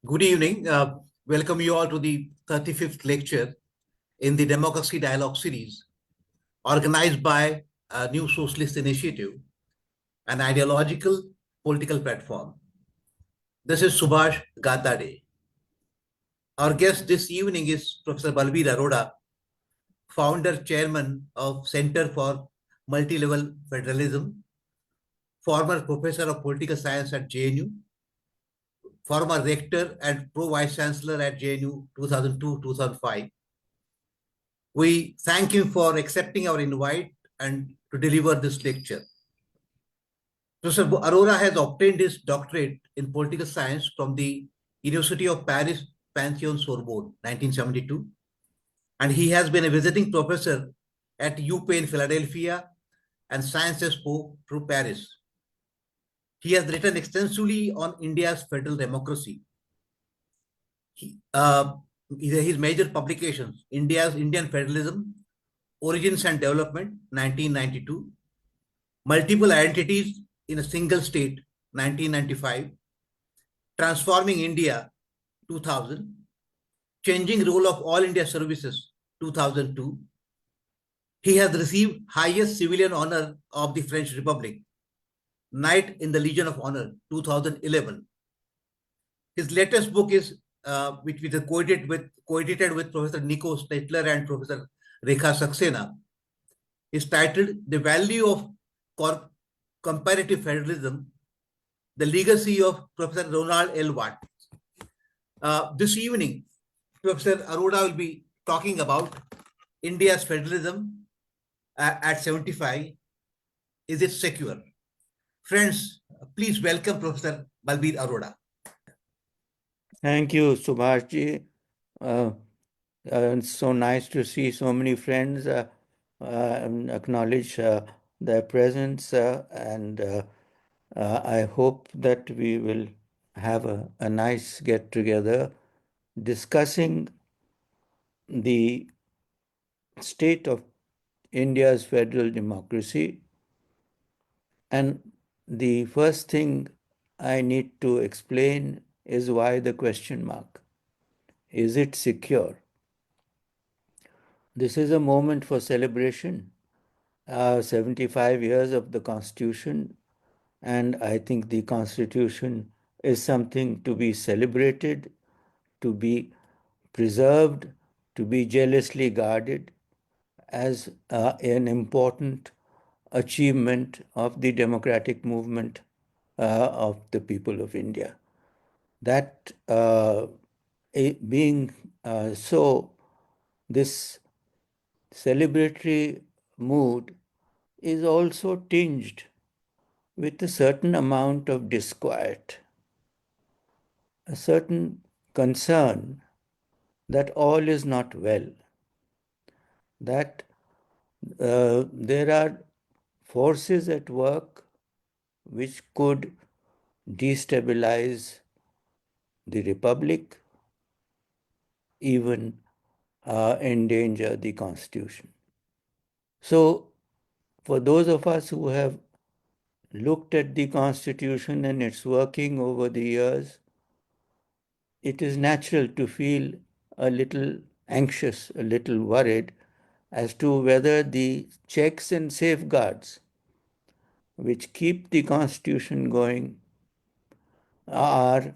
Good evening. Welcome you all to the 35th lecture in the Democracy Dialogue series, organized by a new socialist initiative, an ideological political platform. This is Subhash Gatade. Our guest this evening is Professor Balveer Arora, founder chairman of Center for Multilevel Federalism, former professor of political science at JNU, former rector and pro vice chancellor at JNU 2002-2005. We thank him for accepting our invite and to deliver this lecture. Professor Arora has obtained his doctorate in political science from the University of Paris Pantheon Sorbonne, 1972, and he has been a visiting professor at UP in Philadelphia and Sciences Po through Paris. He has written extensively on India's federal democracy. His major publications: Indian Federalism, Origins and Development, 1992, Multiple Identities in a Single State, 1995, Transforming India, 2000, Changing Role of All India Services, 2002. He has received highest civilian honor of the French Republic, Knight in the Legion of Honor, 2011. His latest book is, which we co-edited with Professor Nico Stetler and Professor Rekha Saxena, is titled The Value of Comparative Federalism, The Legacy of Professor Ronald L. Watt. This evening, Professor Arora will be talking about India's federalism at 75. Is it secure? Friends, please welcome Professor Balveer Arora. Thank you, Subhashji. It's so nice to see so many friends and acknowledge their presence, and I hope that we will have a nice get-together discussing the state of India's federal democracy. And the first thing I need to explain is why the question mark. Is it secure? This is a moment for celebration. 75 years of the Constitution, and I think the Constitution is something to be celebrated, to be preserved, to be jealously guarded as an important achievement of the democratic movement of the people of India. That being so, this celebratory mood is also tinged with a certain amount of disquiet, a certain concern that all is not well, that there are forces at work which could destabilize the Republic, even endanger the Constitution. So, for those of us who have looked at the Constitution and its working over the years, it is natural to feel a little anxious, a little worried as to whether the checks and safeguards which keep the Constitution going are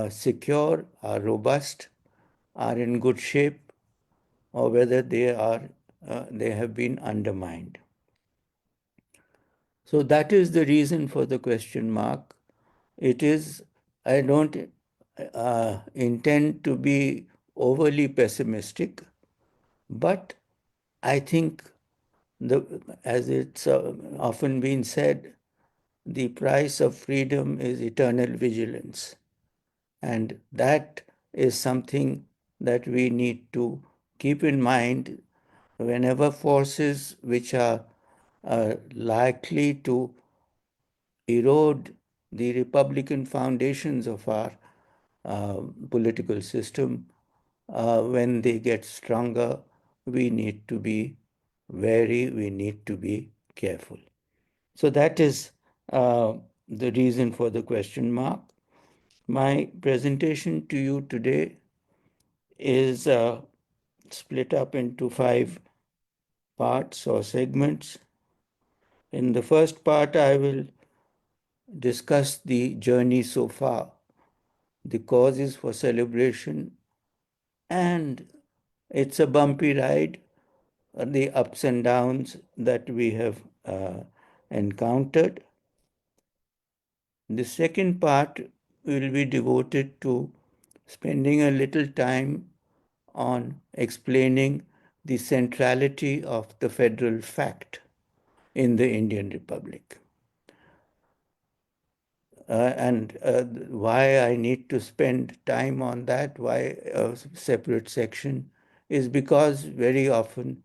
secure, are robust, are in good shape, or whether they have been undermined. So that is the reason for the question mark. It is, I don't intend to be overly pessimistic, but I think, as it's often been said, the price of freedom is eternal vigilance. And that is something that we need to keep in mind whenever forces which are likely to erode the Republican foundations of our political system, when they get stronger, we need to be wary, we need to be careful. So that is the reason for the question mark. My presentation to you today is split up into 5 parts or segments. In the first part, I will discuss the journey so far, the causes for celebration, and it's a bumpy ride, the ups and downs that we have encountered. The second part will be devoted to spending a little time on explaining the centrality of the federal fact in the Indian Republic. And why I need to spend time on that, why a separate section, is because very often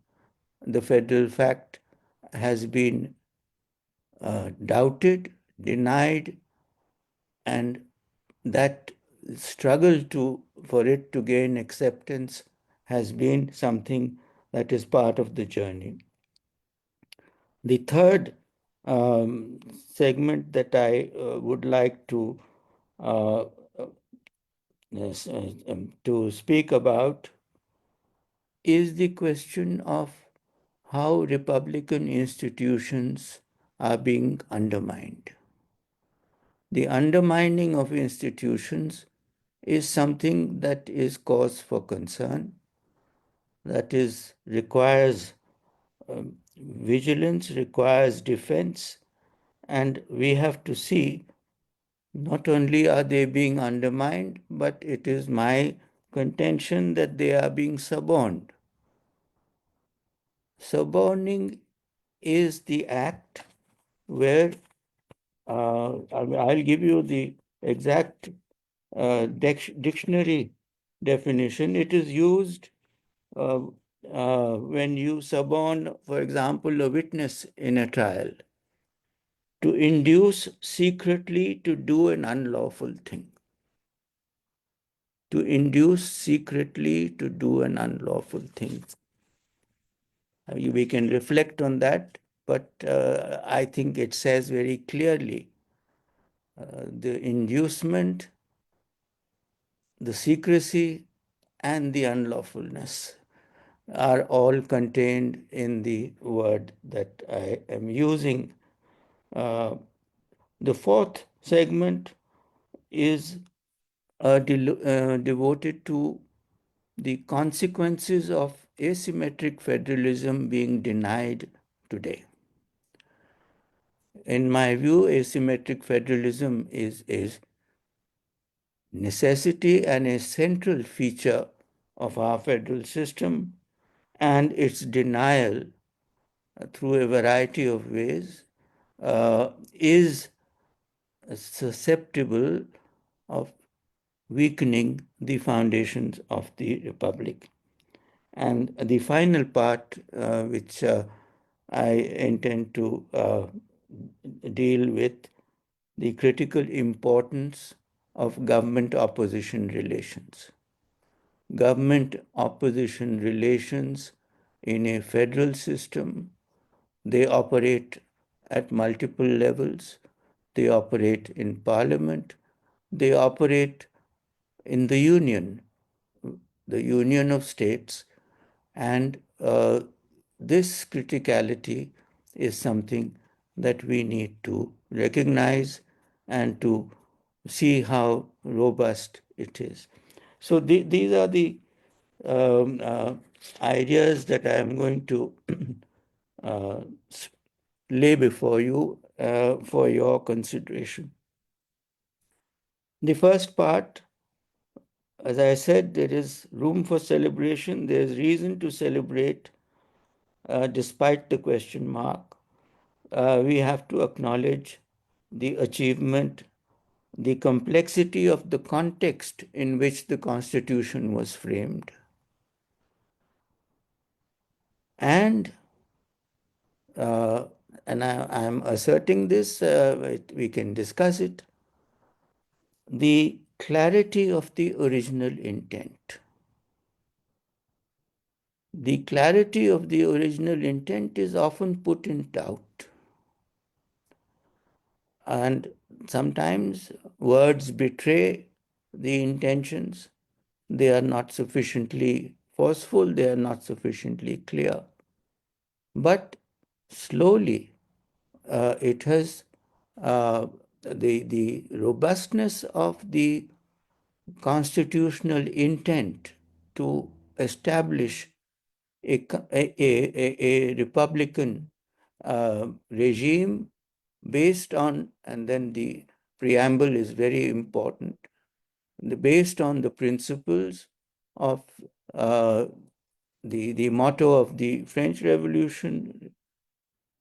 the federal fact has been doubted, denied, and that struggle for it to gain acceptance has been something that is part of the journey. The third segment that I would like uh, to speak about is the question of how Republican institutions are being undermined. The undermining of institutions is something that is cause for concern, that requires vigilance, requires defense, and we have to see not only are they being undermined, but it is my contention that they are being suborned. Suborning is the act where I'll give you the exact dictionary definition. It is used when you suborn, for example, a witness in a trial to induce secretly to do an unlawful thing. To induce secretly to do an unlawful thing. We can reflect on that, but I think it says very clearly the inducement, the secrecy, and the unlawfulness are all contained in the word that I am using. The fourth segment is devoted to the consequences of asymmetric federalism being denied today. In my view, asymmetric federalism is a necessity and a central feature of our federal system, and its denial through a variety of ways is susceptible of weakening the foundations of the republic. And the final part, which I intend to deal with, the critical importance of government-opposition relations. Government-opposition relations in a federal system, they operate at multiple levels. They operate in parliament. They operate in the union of states. And this criticality is something that we need to recognize and to see how robust it is. So these are the ideas that I am going to lay before you for your consideration. The first part, as I said, there is room for celebration. There is reason to celebrate despite the question mark. We have to acknowledge the achievement, the complexity of the context in which the Constitution was framed. And I'm asserting this, we can discuss it, the clarity of the original intent. The clarity of the original intent is often put in doubt. And sometimes words betray the intentions, they are not sufficiently forceful, they are not sufficiently clear. But slowly, it has the robustness of the constitutional intent to establish a republican regime based on, and then the preamble is very important, based on the principles of the motto of the French Revolution: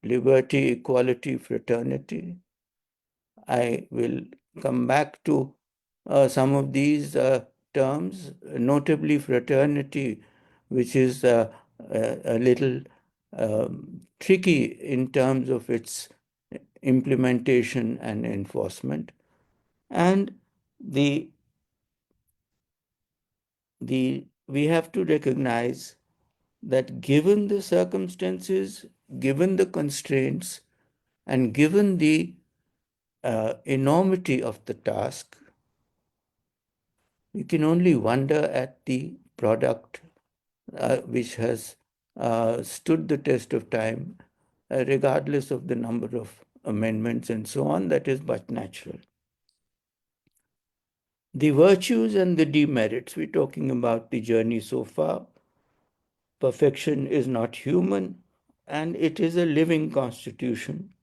liberty, equality, fraternity. I will come back to some of these terms, notably fraternity, which is a little tricky in terms of its implementation and enforcement. And the we have to recognize that given the circumstances, given the constraints, and given the enormity of the task, we can only wonder at the product which has stood the test of time, regardless of the number of amendments and so on. That is but natural. The virtues and the demerits, we're talking about the journey so far. Perfection is not human, and it is a living constitution.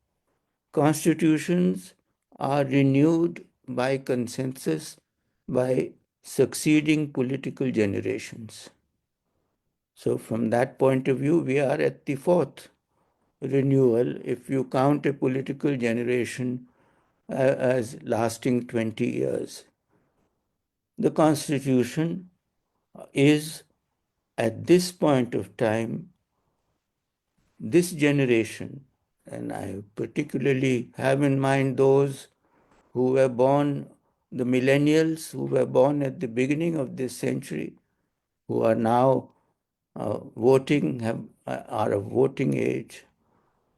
Constitutions are renewed by consensus by succeeding political generations. So from that point of view, we are at the fourth renewal, if you count a political generation as lasting 20 years. The Constitution is, at this point of time, this generation, and I particularly have in mind those who were born, the millennials who were born at the beginning of this century, who are now voting, are of voting age.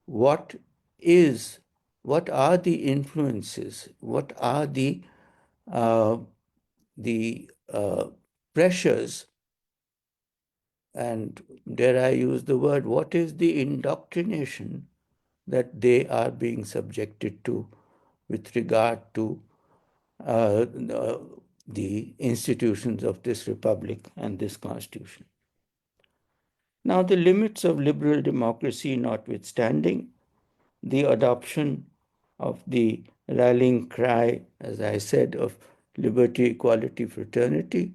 What are the influences? What are the pressures? And dare I use the word, what is the indoctrination that they are being subjected to with regard to the institutions of this republic and this constitution? Now, the limits of liberal democracy notwithstanding, the adoption of the rallying cry, as I said, of liberty, equality, fraternity,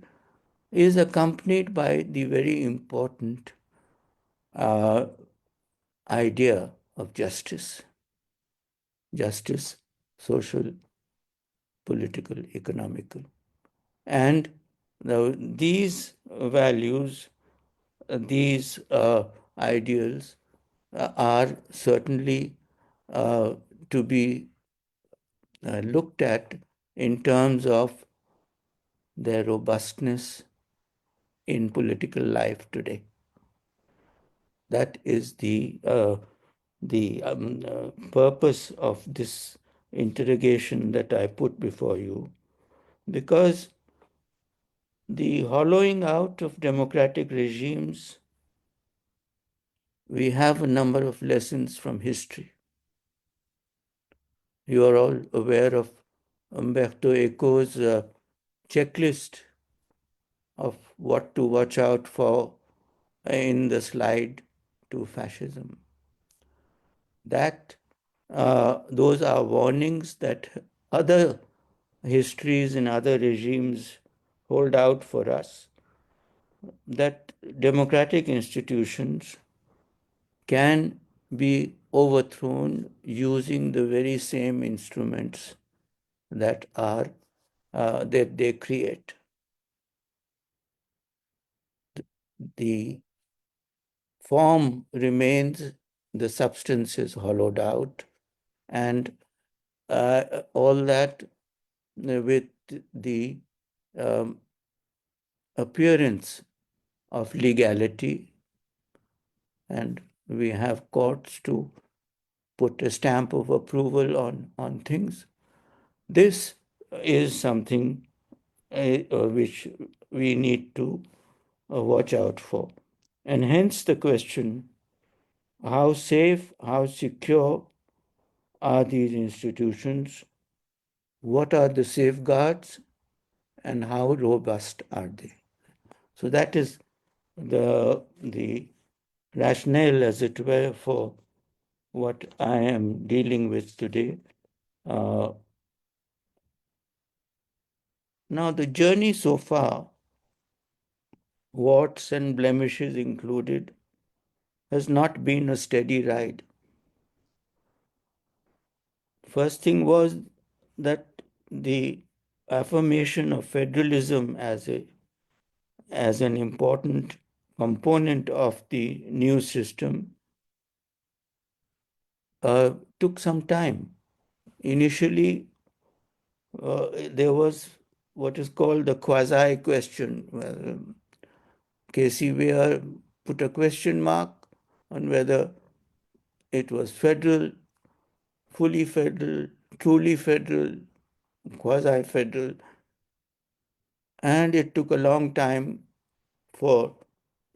is accompanied by the very important idea of justice. Justice, social, political, economical. And these values, these ideals are certainly to be looked at in terms of their robustness in political life today. That is the purpose of this interrogation that I put before you, because the hollowing out of democratic regimes, we have a number of lessons from history. You are all aware of Umberto Eco's checklist of what to watch out for in the slide to fascism. That those are warnings that other histories and other regimes hold out for us, that democratic institutions can be overthrown using the very same instruments that are that they create. The form remains, the substance is hollowed out, and all that with the appearance of legality, and we have courts to put a stamp of approval on things. This is something which we need to watch out for. And hence the question, how safe, how secure are these institutions? What are the safeguards and how robust are they? So that is the rationale, as it were, for what I am dealing with today. Now, the journey so far, warts and blemishes included, has not been a steady ride. First thing was that the affirmation of federalism as an important component of the new system took some time. Initially, there was what is called the quasi question. Casey Weir put a question mark on whether it was federal, fully federal, truly federal, quasi federal, and it took a long time for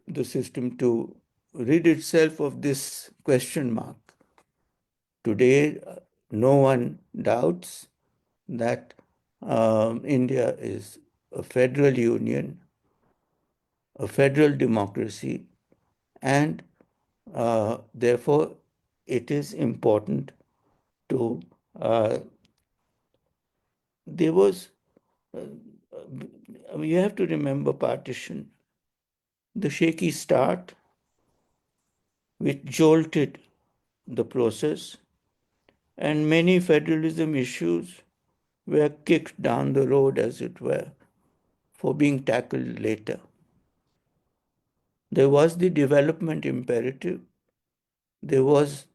the system to rid itself of this question mark. Today, no one doubts that India is a federal union, a federal democracy, and therefore it is important to. There was, you have to remember partition, the shaky start, which jolted the process, and many federalism issues were kicked down the road, as it were, for being tackled later. There was the development imperative, there was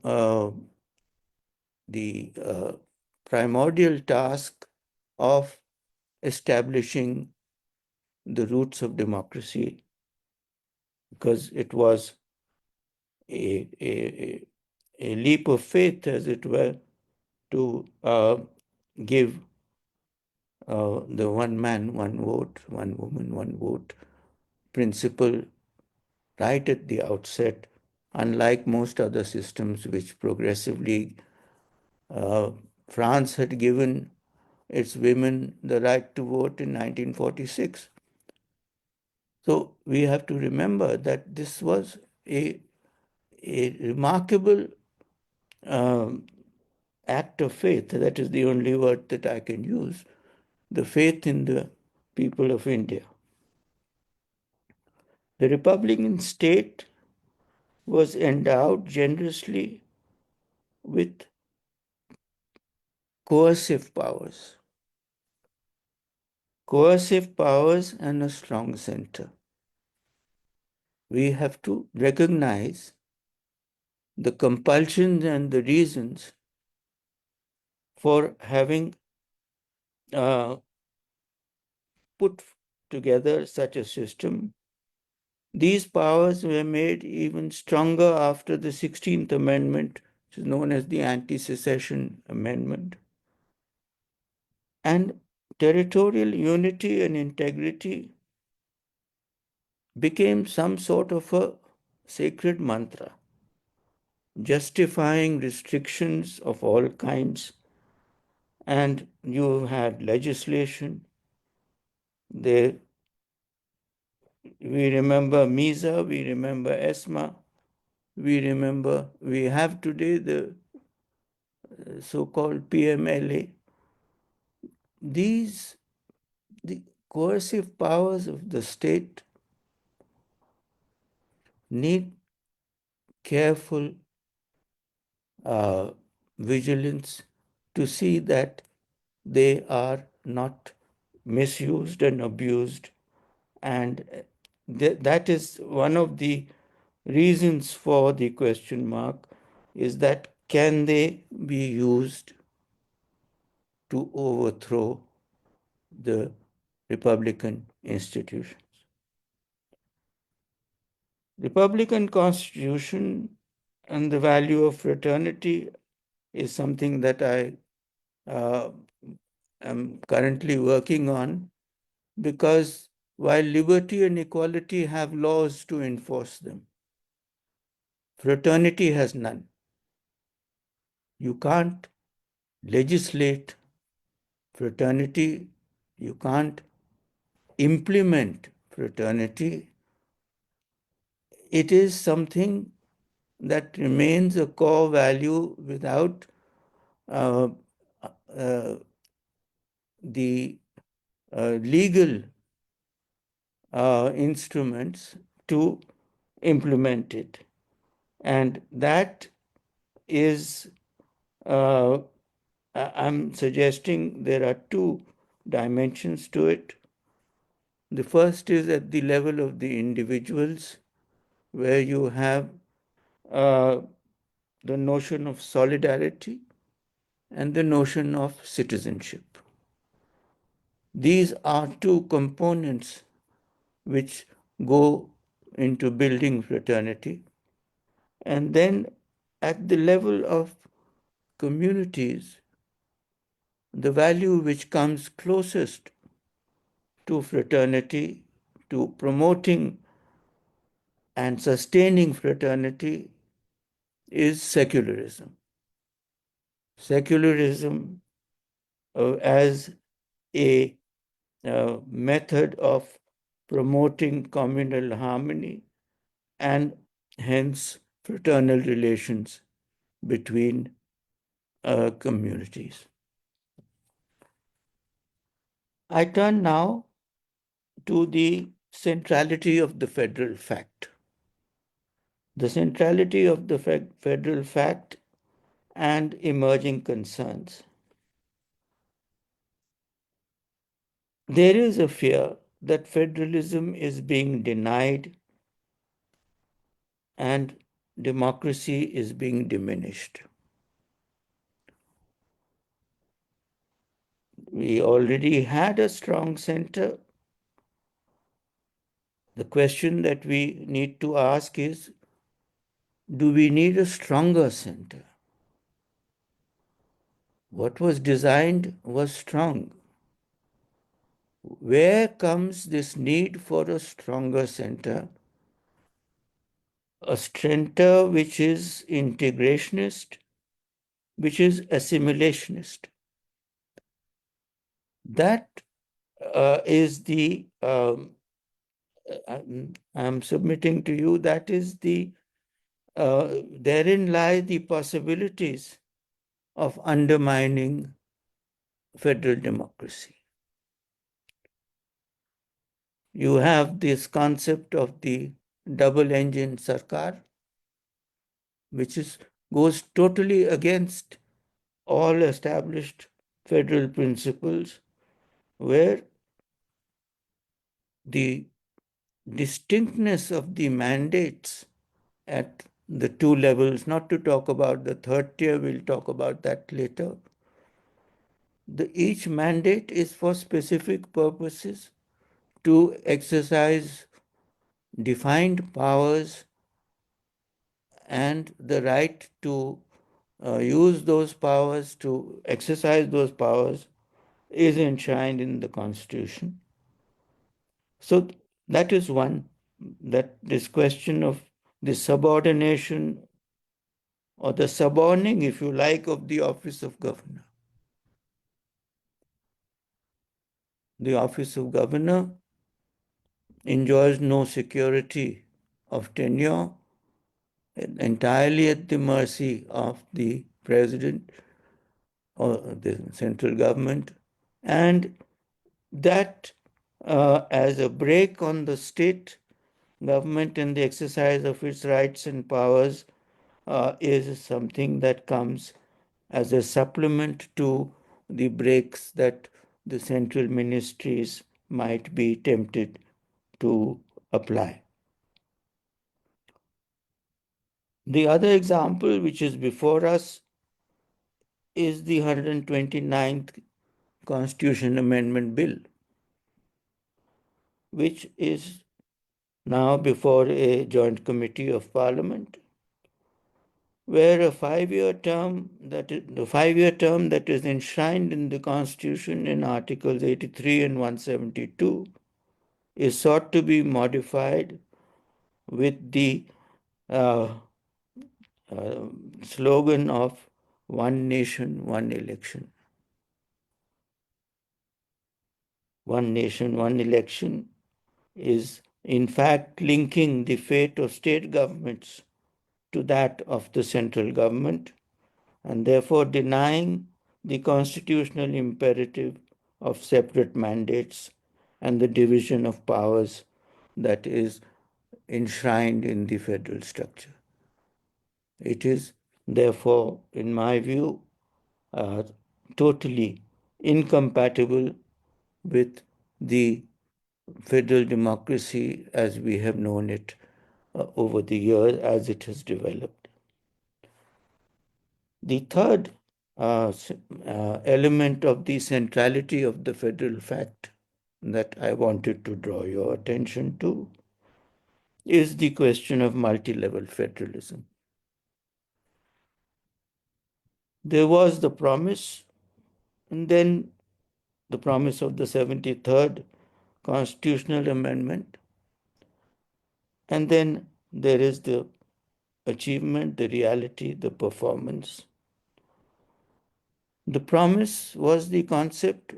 uh, the primordial task of establishing the roots of democracy, because it was a leap of faith, as it were, to give the one man, one vote, one woman, one vote principle right at the outset, unlike most other systems which progressively France had given its women the right to vote in 1946. So we have to remember that this was a remarkable act of faith. That is the only word that I can use. The faith in the people of India. The Republican state was endowed generously with coercive powers. Coercive powers and a strong center. We have to recognize the compulsions and the reasons for having put together such a system. These powers were made even stronger after the 16th Amendment, which is known as the Anti-Secession Amendment. And territorial unity and integrity became some sort of a sacred mantra, justifying restrictions of all kinds. And you had legislation. There, we remember MISA, we remember ESMA, we have today the so-called PMLA. The coercive powers of the state need careful vigilance to see that they are not misused and abused. And that is one of the reasons for the question mark, is that can they be used to overthrow the Republican institutions? Republican Constitution and the value of fraternity is something that I am currently working on, because while liberty and equality have laws to enforce them, fraternity has none. You can't legislate fraternity, you can't implement fraternity. It is something that remains a core value without uh, uh, the legal instruments to implement it. And that is, I'm suggesting there are two dimensions to it. The first is at the level of the individuals, where you have uh, the notion of solidarity and the notion of citizenship. These are two components which go into building fraternity. And then at the level of communities, the value which comes closest to fraternity, to promoting and sustaining fraternity, is secularism. Secularism as a method of promoting communal harmony and hence fraternal relations between communities. I turn now to the centrality of the federal fact. The centrality of the federal fact and emerging concerns. There is a fear that federalism is being denied and democracy is being diminished. We already had a strong center. The question that we need to ask is, do we need a stronger center? What was designed was strong. Where comes this need for a stronger center? A center which is integrationist, which is assimilationist. That is the, I'm submitting to you, that is the, therein lie the possibilities of undermining federal democracy. You have this concept of the double engine sarkar, which goes totally against all established federal principles, where the distinctness of the mandates at the two levels, not to talk about the third tier, we'll talk about that later. Each mandate is for specific purposes to exercise defined powers, and the right to use those powers, to exercise those powers, is enshrined in the Constitution. So that is one, that this question of the subordination or the suborning, if you like, of the office of governor. The office of governor enjoys no security of tenure, entirely at the mercy of the president or the central government, and that as a break on the state government in the exercise of its rights and powers is something that comes as a supplement to the breaks that the central ministries might be tempted to apply. The other example which is before us is the 129th Constitution Amendment Bill, which is now before a joint committee of Parliament. where a 5-year term the 5-year term that is enshrined in the Constitution in Articles 83 and 172 is sought to be modified with the uh, uh, slogan of one nation, one election. One nation, one election is in fact linking the fate of state governments to that of the central government, and therefore denying the constitutional imperative of separate mandates and the division of powers that is enshrined in the federal structure. It is therefore, in my view, totally incompatible with the federal democracy as we have known it over the years as it has developed. The third element of the centrality of the federal fact that I wanted to draw your attention to is the question of multi-level federalism. There was the promise, and then the promise of the 73rd constitutional amendment, and then there is the achievement, the reality, the performance. The promise was the concept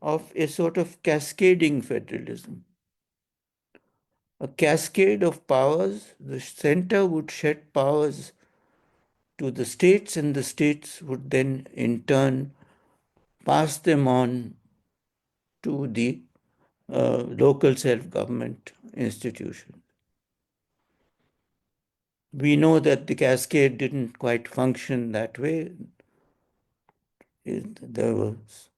of a sort of cascading federalism. A cascade of powers. The center would shed powers to the states, and the states would then in turn pass them on to the local self-government institution. We know that the cascade didn't quite function that way. There was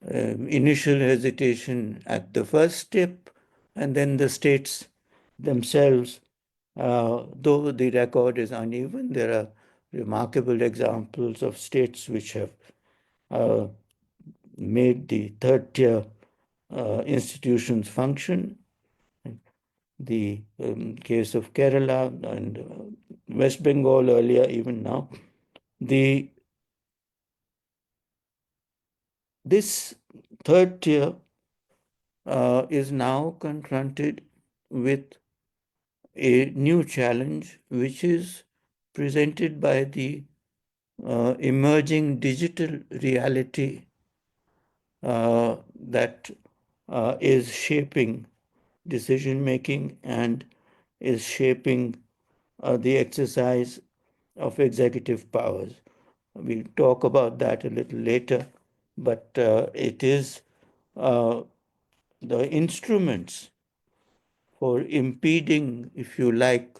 initial hesitation at the first step, and then the states themselves, though the record is uneven, there are remarkable examples of states which have made the third tier institutions function. The case of Kerala and West Bengal earlier, even now. This third tier is now confronted with a new challenge, which is presented by the emerging digital reality that is shaping decision making and is shaping the exercise of executive powers. We'll talk about that a little later, but it is the instruments for impeding, if you like,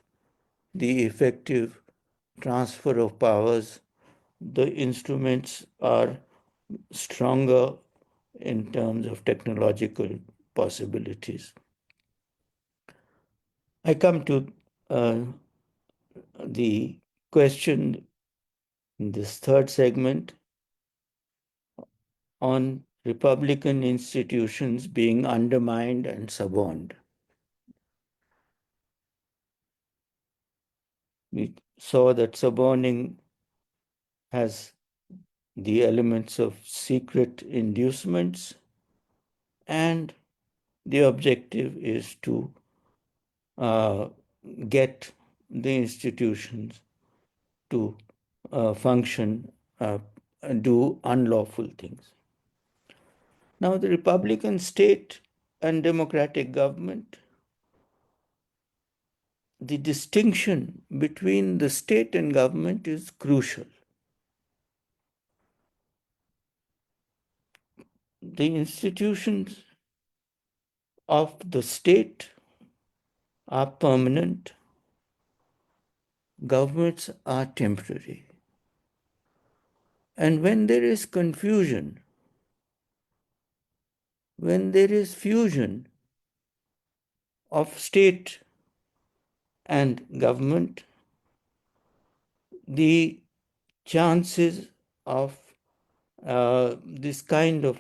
the effective transfer of powers. The instruments are stronger in terms of technological possibilities. I come to the question in this third segment on Republican institutions being undermined and suborned. We saw that suborning has the elements of secret inducements, and the objective is to get the institutions to function, do unlawful things. Now, the Republican state and democratic government, the distinction between the state and government is crucial. The institutions of the state are permanent, governments are temporary. And when there is confusion, when there is fusion of state and government, the chances of this kind of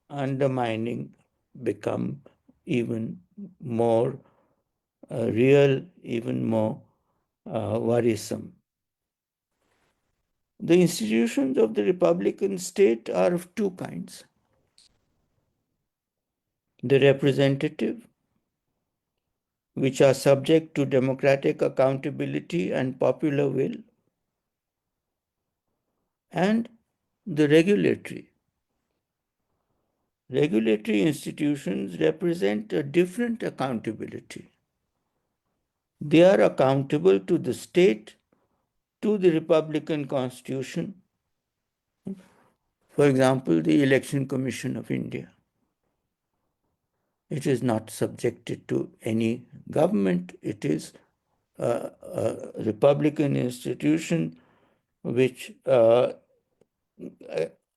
undermining become even more real, even more worrisome. The institutions of the Republican state are of two kinds: the representative, which are subject to democratic accountability and popular will, and the regulatory. Regulatory institutions represent a different accountability. They are accountable to the state, to the Republican Constitution. For example, the Election Commission of India. It is not subjected to any government. It is a Republican institution which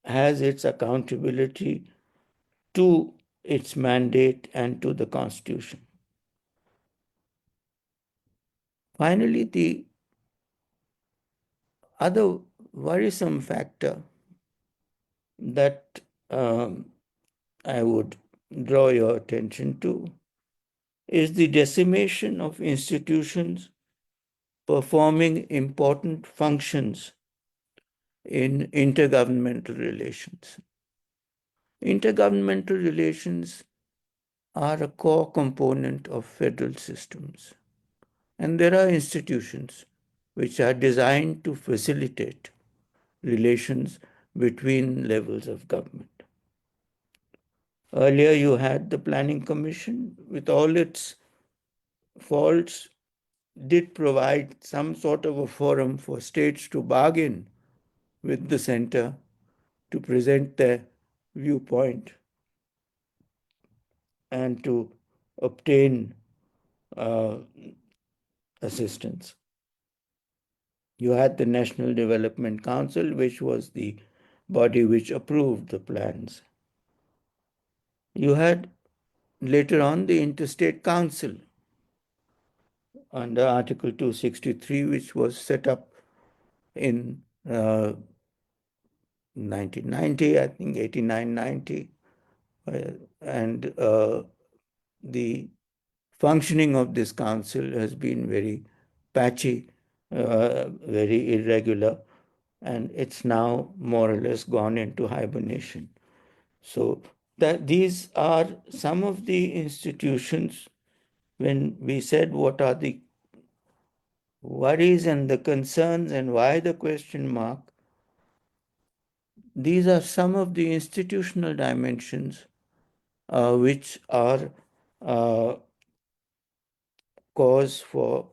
has its accountability to its mandate and to the Constitution. Finally, the other worrisome factor that I would draw your attention to is the decimation of institutions performing important functions in intergovernmental relations. Intergovernmental relations are a core component of federal systems, and there are institutions which are designed to facilitate relations between levels of government. Earlier, you had the Planning Commission, with all its faults, did provide some sort of a forum for states to bargain with the center to present their viewpoint and to obtain assistance. You had the National Development Council, which was the body which approved the plans. You had later on the Interstate Council under Article 263, which was set up in 1990, I think 89-90, and the functioning of this council has been very patchy, very irregular, and it's now more or less gone into hibernation. So these are some of the institutions. When we said what are the worries and the concerns and why the question mark, these are some of the institutional dimensions which are cause for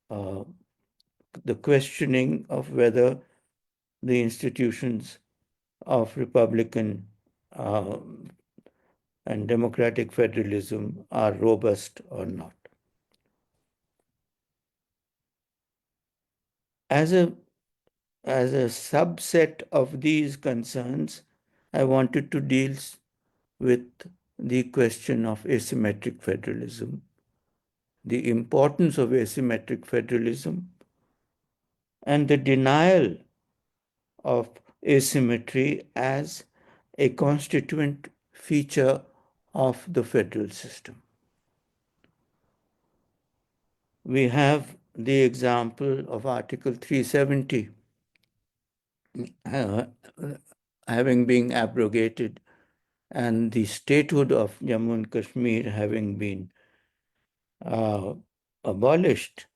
the questioning of whether the institutions of Republican and democratic federalism are robust or not. As a subset of these concerns, I wanted to deal with the question of asymmetric federalism, the importance of asymmetric federalism, and the denial of asymmetry as a constituent feature of the federal system. We have the example of Article 370 having been abrogated and the statehood of Jammu and Kashmir having been abolished,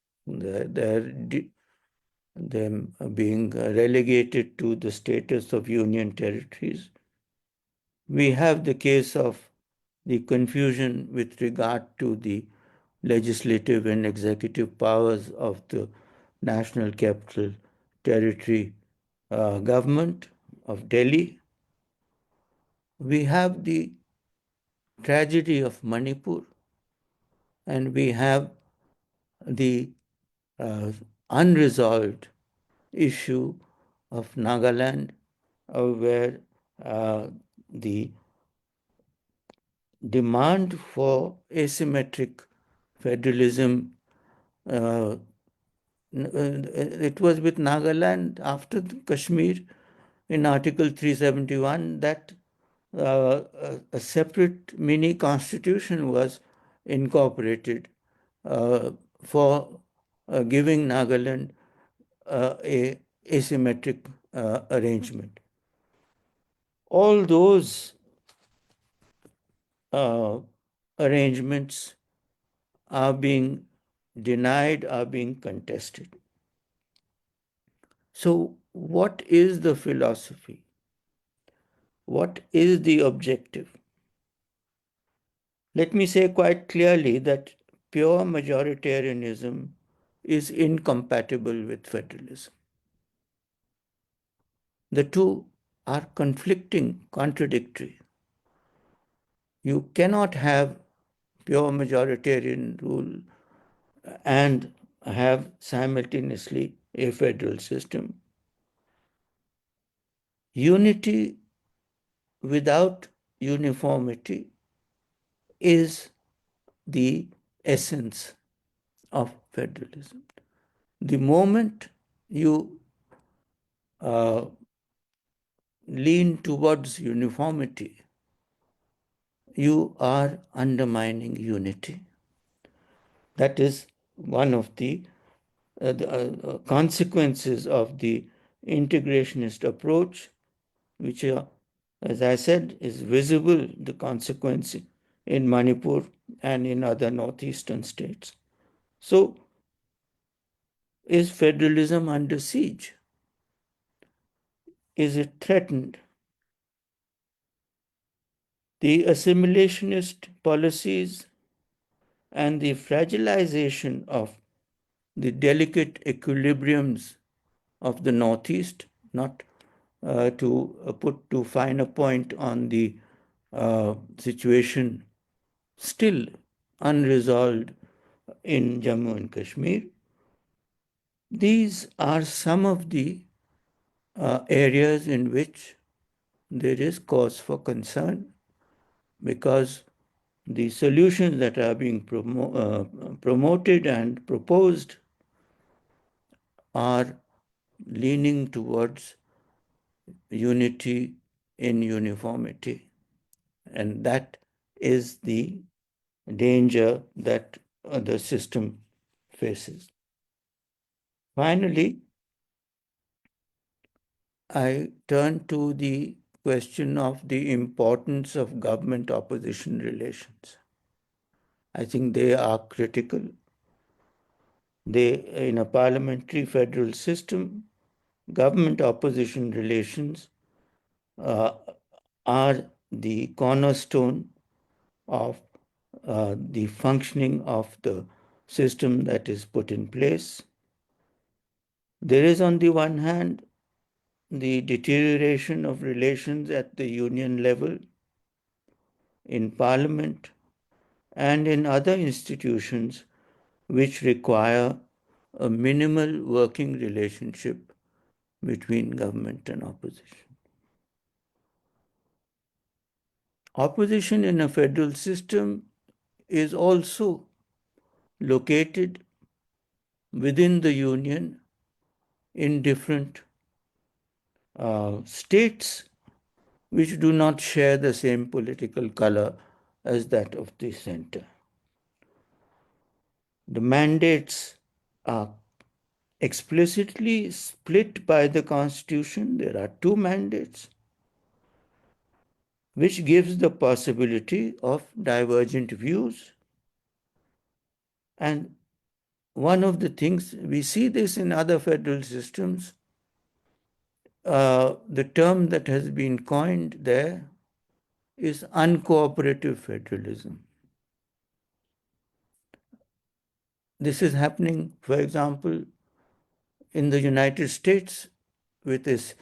them being relegated to the status of union territories. We have the case of the confusion with regard to the legislative and executive powers of the National Capital Territory government of Delhi. We have the tragedy of Manipur, and we have the unresolved issue of Nagaland, where the demand for asymmetric federalism, it was with Nagaland after Kashmir in Article 371 that a separate mini constitution was incorporated for giving Nagaland a asymmetric arrangement. All those arrangements are being denied, are being contested. So, what is the philosophy? What is the objective? Let me say quite clearly that pure majoritarianism is incompatible with federalism. The two are conflicting, contradictory. You cannot have pure majoritarian rule and have simultaneously a federal system. Unity without uniformity is the essence of federalism. The moment you lean towards uniformity, you are undermining unity. That is one of the consequences of the integrationist approach, which, as I said, is visible, the consequence in Manipur and in other northeastern states. So, is federalism under siege? Is it threatened? The assimilationist policies and the fragilization of the delicate equilibriums of the Northeast, not to put too fine a point on the situation still unresolved in Jammu and Kashmir. These are some of the areas in which there is cause for concern, because the solutions that are being promoted and proposed are leaning towards unity in uniformity. And that is the danger that the system faces. Finally, I turn to the question of the importance of government-opposition relations. I think they are critical. In a parliamentary federal system, government-opposition relations are the cornerstone of the functioning of the system that is put in place. There is, on the one hand, the deterioration of relations at the union level, in parliament, and in other institutions which require a minimal working relationship between government and opposition. Opposition in a federal system is also located within the union in different states which do not share the same political color as that of the center. The mandates are explicitly split by the Constitution. There are two mandates, which gives the possibility of divergent views. And one of the things, we see this in other federal systems, the term that has been coined there is uncooperative federalism. This is happening, for example, in the United States with this,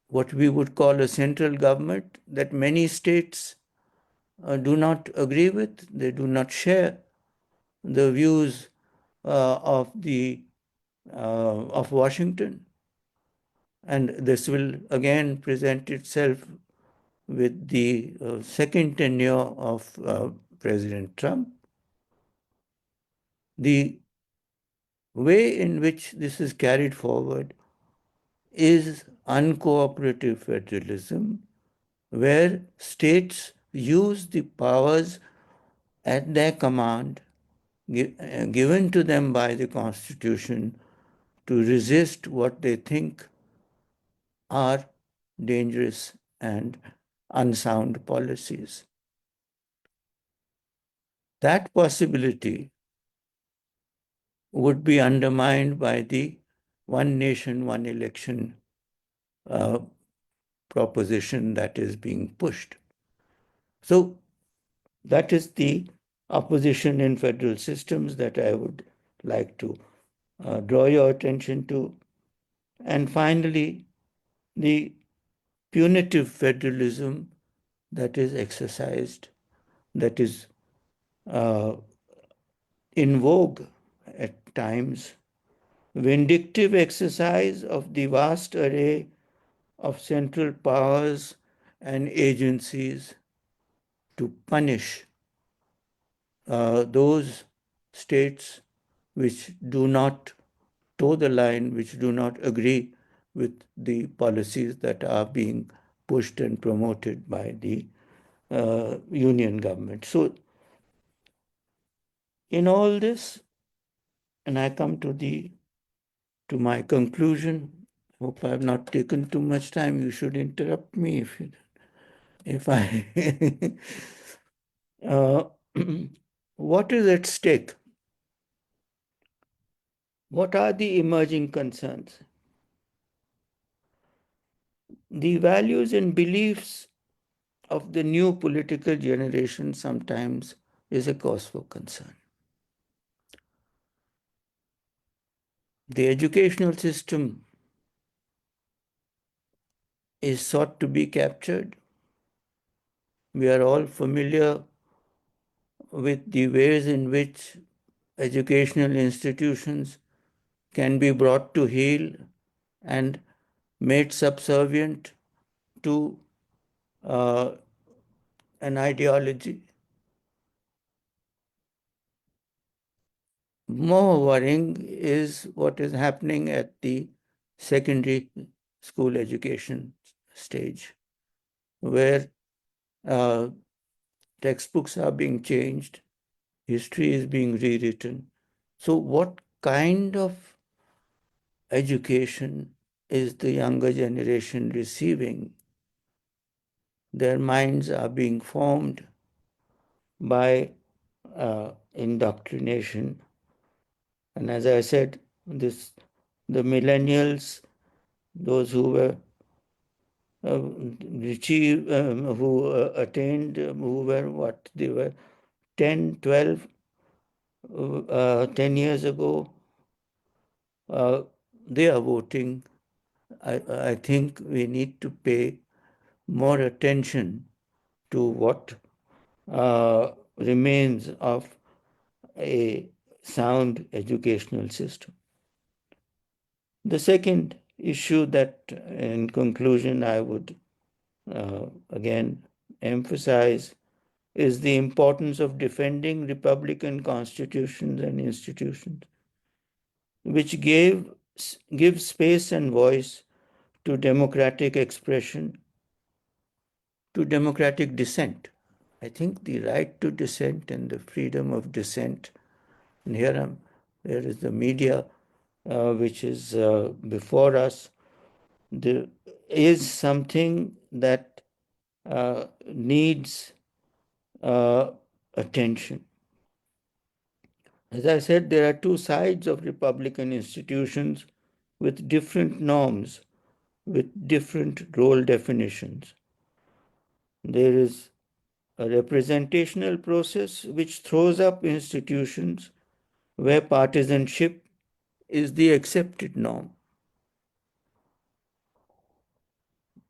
what we would call a central government that many states do not agree with. They do not share the views of Washington. And this will again present itself with the second tenure of President Trump. The way in which this is carried forward is uncooperative federalism, where states use the powers at their command given to them by the Constitution to resist what they think are dangerous and unsound policies. That possibility would be undermined by the one nation, one election proposition that is being pushed. So that is the opposition in federal systems that I would like to draw your attention to. And finally, the punitive federalism that is exercised, that is in vogue at times, vindictive exercise of the vast array of central powers and agencies to punish those states which do not toe the line, which do not agree with the policies that are being pushed and promoted by the union government. So, in all this, and I come to my conclusion. Hope I have not taken too much time. You should interrupt me if I. What is at stake? What are the emerging concerns? The values and beliefs of the new political generation sometimes is a cause for concern. The educational system is sought to be captured. We are all familiar with the ways in which educational institutions can be brought to heel and made subservient to an ideology. More worrying is what is happening at the secondary school education stage, where textbooks are being changed, history is being rewritten. So, what kind of education is the younger generation receiving? Their minds are being formed by indoctrination. And as I said, the millennials, those who were who attained, who were what they were 10, 12, 10 years ago, they are voting. I think we need to pay more attention to what remains of a sound educational system. The second issue that, in conclusion, I would again emphasize is the importance of defending republican constitutions and institutions, which give space and voice to democratic expression, to democratic dissent. I think the right to dissent and the freedom of dissent, and there is the media which is before us, is something that needs attention. As I said, there are two sides of republican institutions with different norms, with different role definitions. There is a representational process which throws up institutions where partisanship is the accepted norm.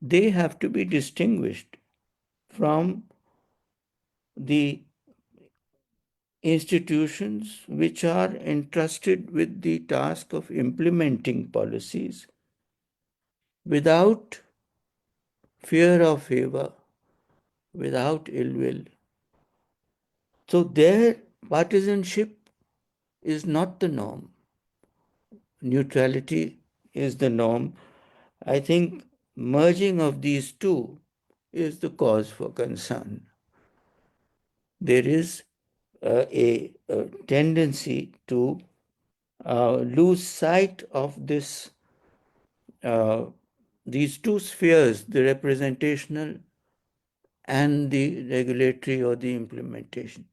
They have to be distinguished from the institutions which are entrusted with the task of implementing policies without fear or favor, without ill will. So their partisanship is not the norm. Neutrality is the norm. I think merging of these two is the cause for concern. There is a tendency to lose sight of these two spheres, the representational and the regulatory or the implementation.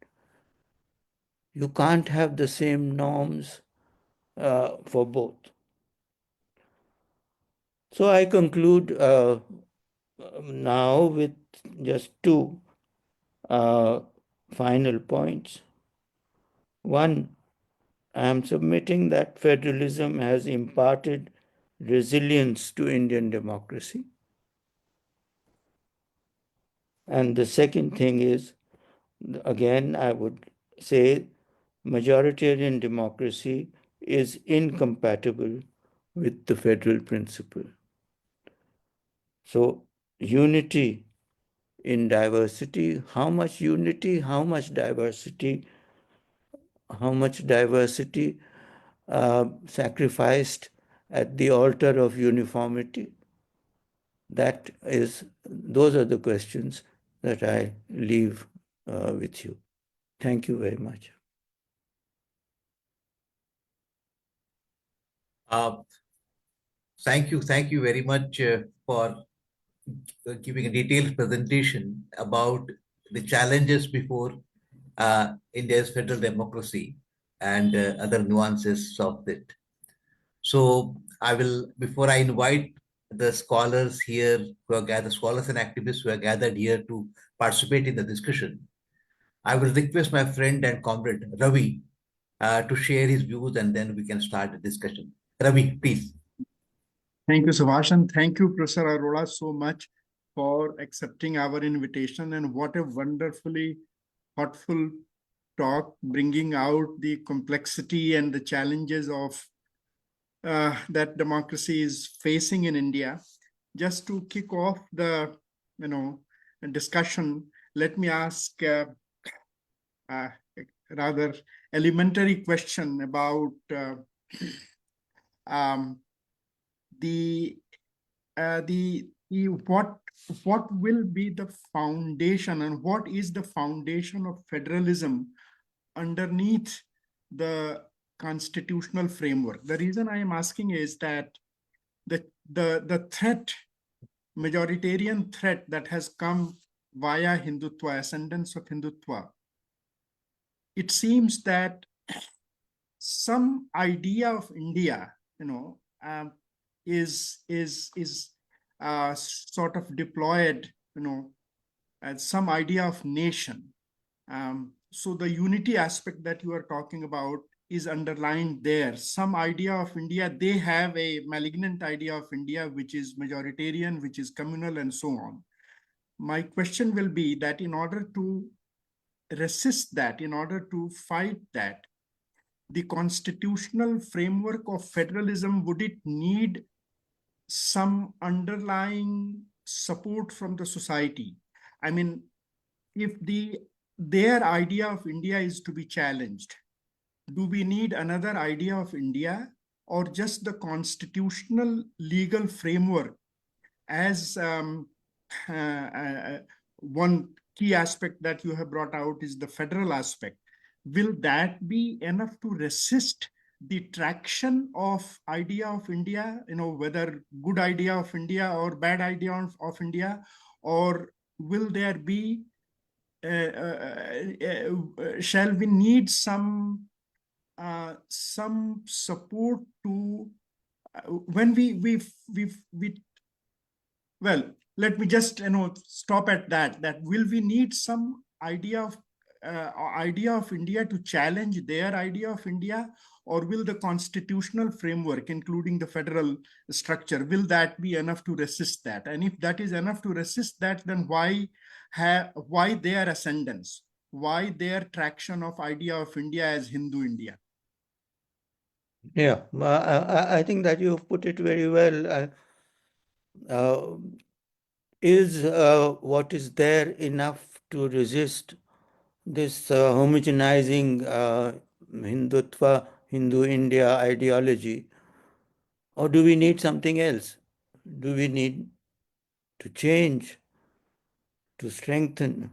You can't have the same norms for both. So I conclude now with just two final points. One, I am submitting that federalism has imparted resilience to Indian democracy. And the second thing is, again, I would say majoritarian democracy is incompatible with the federal principle. So, unity in diversity, how much unity, how much diversity, sacrificed at the altar of uniformity? Those are the questions that I leave with you. Thank you very much. Thank you very much for giving a detailed presentation about the challenges before India's federal democracy and other nuances of it. So I will, before I invite the scholars here who are gathered, scholars and activists who are gathered here to participate in the discussion, I will request my friend and comrade Ravi to share his views, and then we can start the discussion. Ravi, please. Thank you, Subhash, and thank you, Professor Arora, so much for accepting our invitation. And what a wonderfully thoughtful talk, bringing out the complexity and the challenges of that democracy is facing in India. Just to kick off the discussion, let me ask a rather elementary question about what will be the foundation and what is the foundation of federalism underneath the constitutional framework. The reason I am asking is that the threat, majoritarian threat that has come via Hindutva, ascendance of Hindutva, it seems that some idea of India, is sort of deployed, as some idea of nation. So the unity aspect that you are talking about is underlined there. Some idea of India, they have a malignant idea of India, which is majoritarian, which is communal, and so on. My question will be that in order to resist that, in order to fight that, the constitutional framework of federalism, would it need some underlying support from the society? I mean, if their idea of India is to be challenged, do we need another idea of India, or just the constitutional legal framework as one key aspect that you have brought out is the federal aspect? Will that be enough to resist the traction of idea of India, whether good idea of India or bad idea of India, or will there be, shall we need some support to, when well, let me just stop at that will we need some idea of India to challenge their idea of India, or will the constitutional framework, including the federal structure, will that be enough to resist that? And if that is enough to resist that, then why their ascendance? Why their traction of idea of India as Hindu India? Yeah, I think that you've put it very well. Is what is there enough to resist this homogenizing Hindutva, Hindu India ideology, or do we need something else? Do we need to change, to strengthen?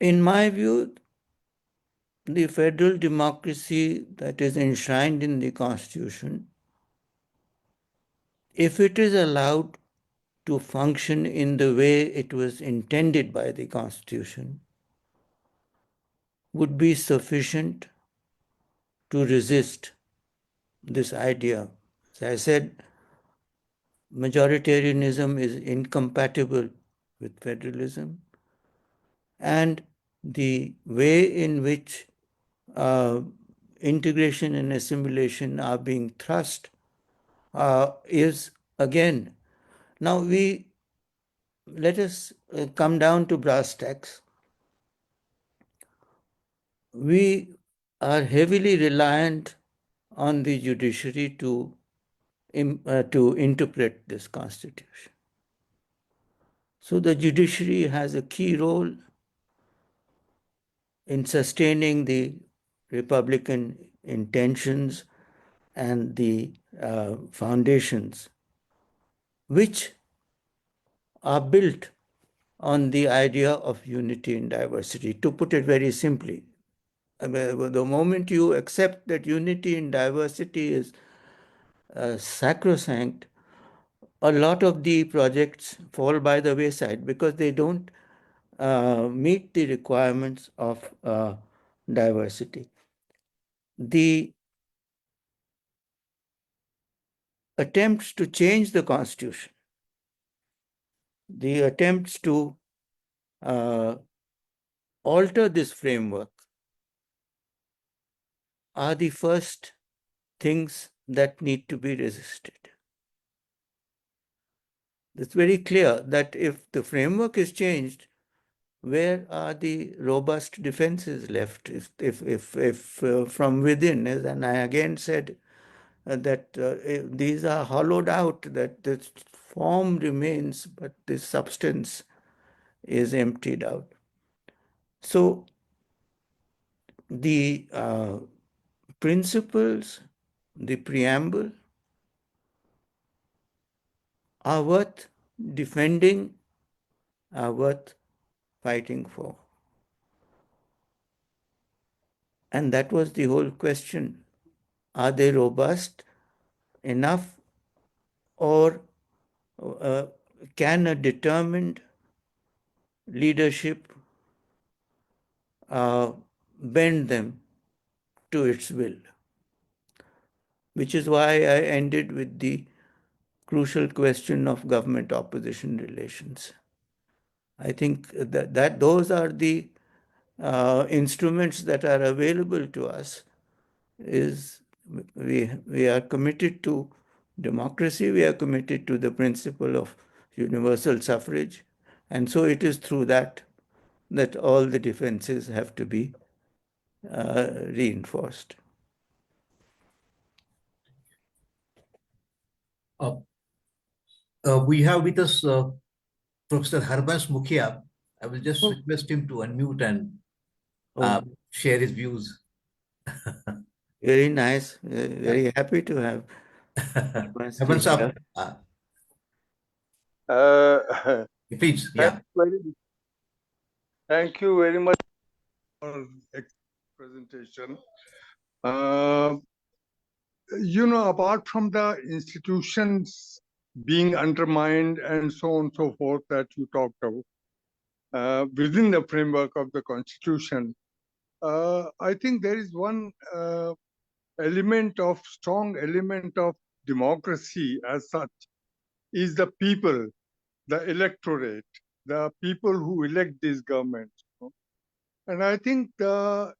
In my view, the federal democracy that is enshrined in the Constitution, if it is allowed to function in the way it was intended by the Constitution, would be sufficient to resist this idea. As I said, majoritarianism is incompatible with federalism, and the way in which integration and assimilation are being thrust is again. Now let us come down to brass tacks. We are heavily reliant on the judiciary to interpret this constitution. So the judiciary has a key role in sustaining the Republican intentions and the foundations, which are built on the idea of unity in diversity. To put it very simply, the moment you accept that unity in diversity is sacrosanct, a lot of the projects fall by the wayside because they don't meet the requirements of diversity. The attempts to change the Constitution, the attempts to alter this framework are the first things that need to be resisted. It's very clear that if the framework is changed, where are the robust defenses left? If from within, and I again said that these are hollowed out, that the form remains, but the substance is emptied out. So the principles, the preamble, are worth defending, are worth fighting for. And that was the whole question. Are they robust enough, or can a determined leadership bend them to its will? Which is why I ended with the crucial question of government-opposition relations. I think that those are the instruments that are available to us. We are committed to democracy, we are committed to the principle of universal suffrage, and so it is through that all the defenses have to be reinforced. We have with us Professor Harbans Mukhia. I will just request him to unmute and share his views. Very nice. Very happy to have Harbans sir, please. Thank you very much for the presentation. Apart from the institutions being undermined and so on and so forth that you talked about, within the framework of the Constitution, I think there is one strong element of democracy as such, is the people, the electorate, the people who elect these governments. And I think the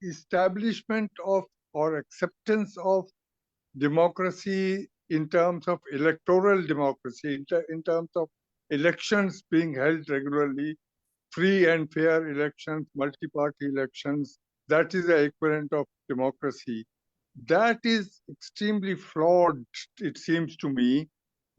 establishment of or acceptance of democracy in terms of electoral democracy, in terms of elections being held regularly, free and fair elections, multi-party elections, that is the equivalent of democracy. That is extremely flawed, it seems to me,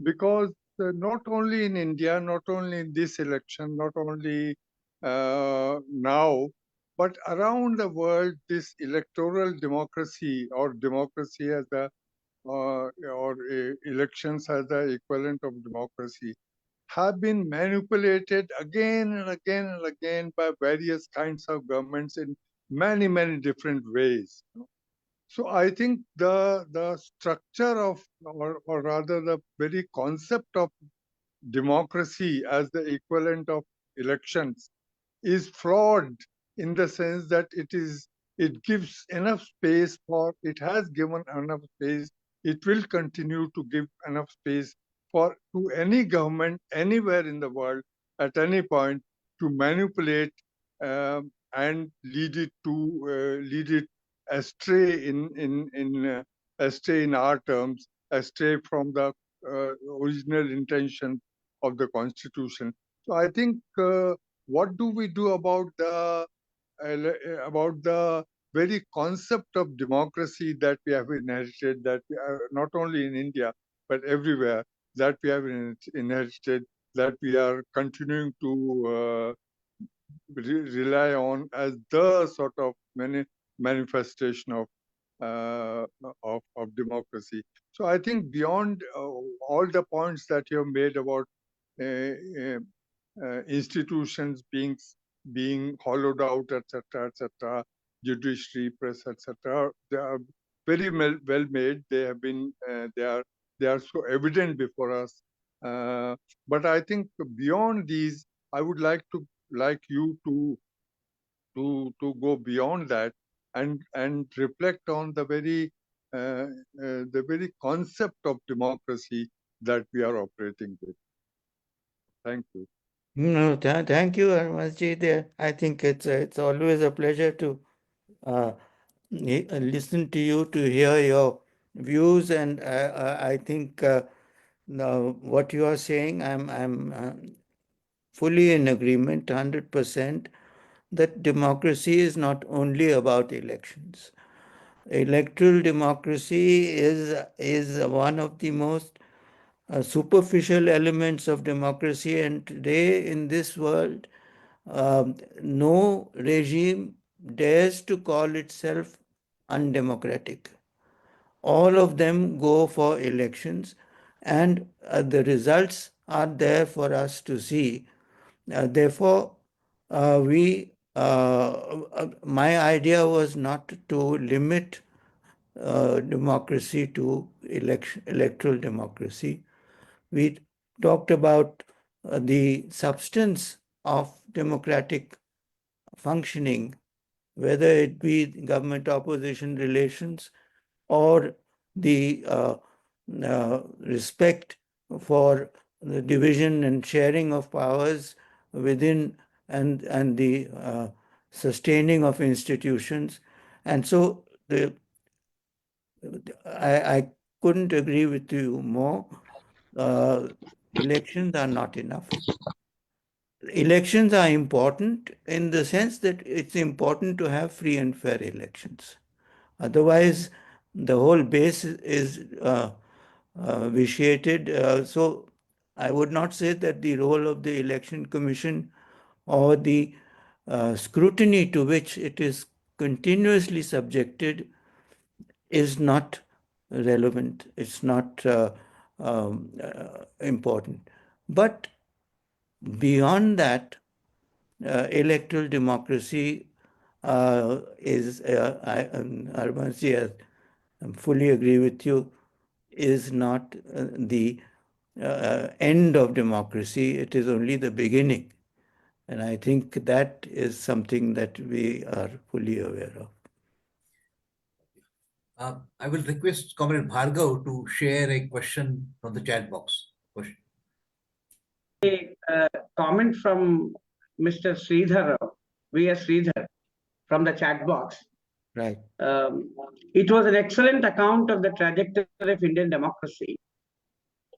because not only in India, not only in this election, not only now, but around the world, this electoral democracy or democracy as the elections as the equivalent of democracy have been manipulated again and again and again by various kinds of governments in many, many different ways. So I think the structure of, or rather the very concept of democracy as the equivalent of elections is flawed in the sense that it gives enough space for, it has given enough space, it will continue to give enough space for to any government anywhere in the world at any point to manipulate and lead it astray astray in our terms, astray from the original intention of the constitution. So I think what do we do about the very concept of democracy that we have inherited, that we are not only in India but everywhere, that we have inherited, that we are continuing to rely on as the sort of manifestation of democracy. So I think beyond all the points that you have made about institutions being hollowed out, etc., judiciary, press, etc., they are very well made. They have been they are so evident before us. But I think beyond these, I would like you to go beyond that and reflect on the very concept of democracy that we are operating with. Thank you. No, thank you, Armasji. I think it's always a pleasure to listen to you, to hear your views, and I think now what you are saying, I'm fully in agreement, 100%, that democracy is not only about elections. Electoral democracy is one of the most superficial elements of democracy, and today in this world, no regime dares to call itself undemocratic. All of them go for elections, and the results are there for us to see. Therefore, my idea was not to limit democracy to electoral democracy. We talked about the substance of democratic functioning, whether it be government-opposition relations or the respect for the division and sharing of powers within and the sustaining of institutions. And so I couldn't agree with you more. Elections are not enough. Elections are important in the sense that it's important to have free and fair elections. Otherwise, the whole base is vitiated. So I would not say that the role of the Election Commission or the scrutiny to which it is continuously subjected is not relevant. It's not important. But beyond that, electoral democracy is, Armansi, I fully agree with you, is not the end of democracy. It is only the beginning. And I think that is something that we are fully aware of. I will request Comrade Bhargav to share a question from the chat box. Question. A comment from Mr. Sridhar, V.S. Sridhar, from the chat box. Right. It was an excellent account of the trajectory of Indian democracy.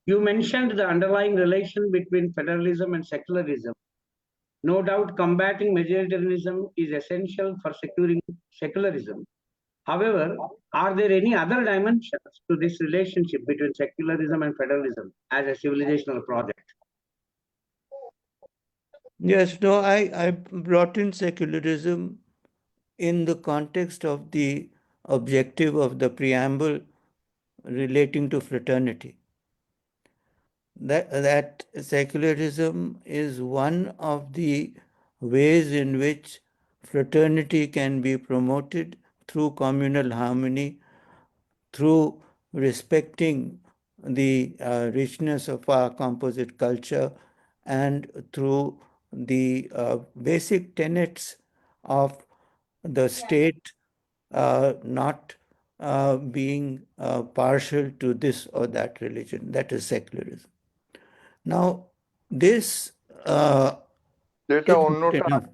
You mentioned the underlying relation between federalism and secularism. No doubt combating majoritarianism is essential for securing secularism. However, are there any other dimensions to this relationship between secularism and federalism as a civilizational project? Yes, no, I brought in secularism in the context of the objective of the preamble relating to fraternity. That secularism is one of the ways in which fraternity can be promoted through communal harmony, through respecting the richness of our composite culture, and through the basic tenets of the state not being partial to this or that religion. That is secularism. Now, this যেটা is not অন্যটা enough.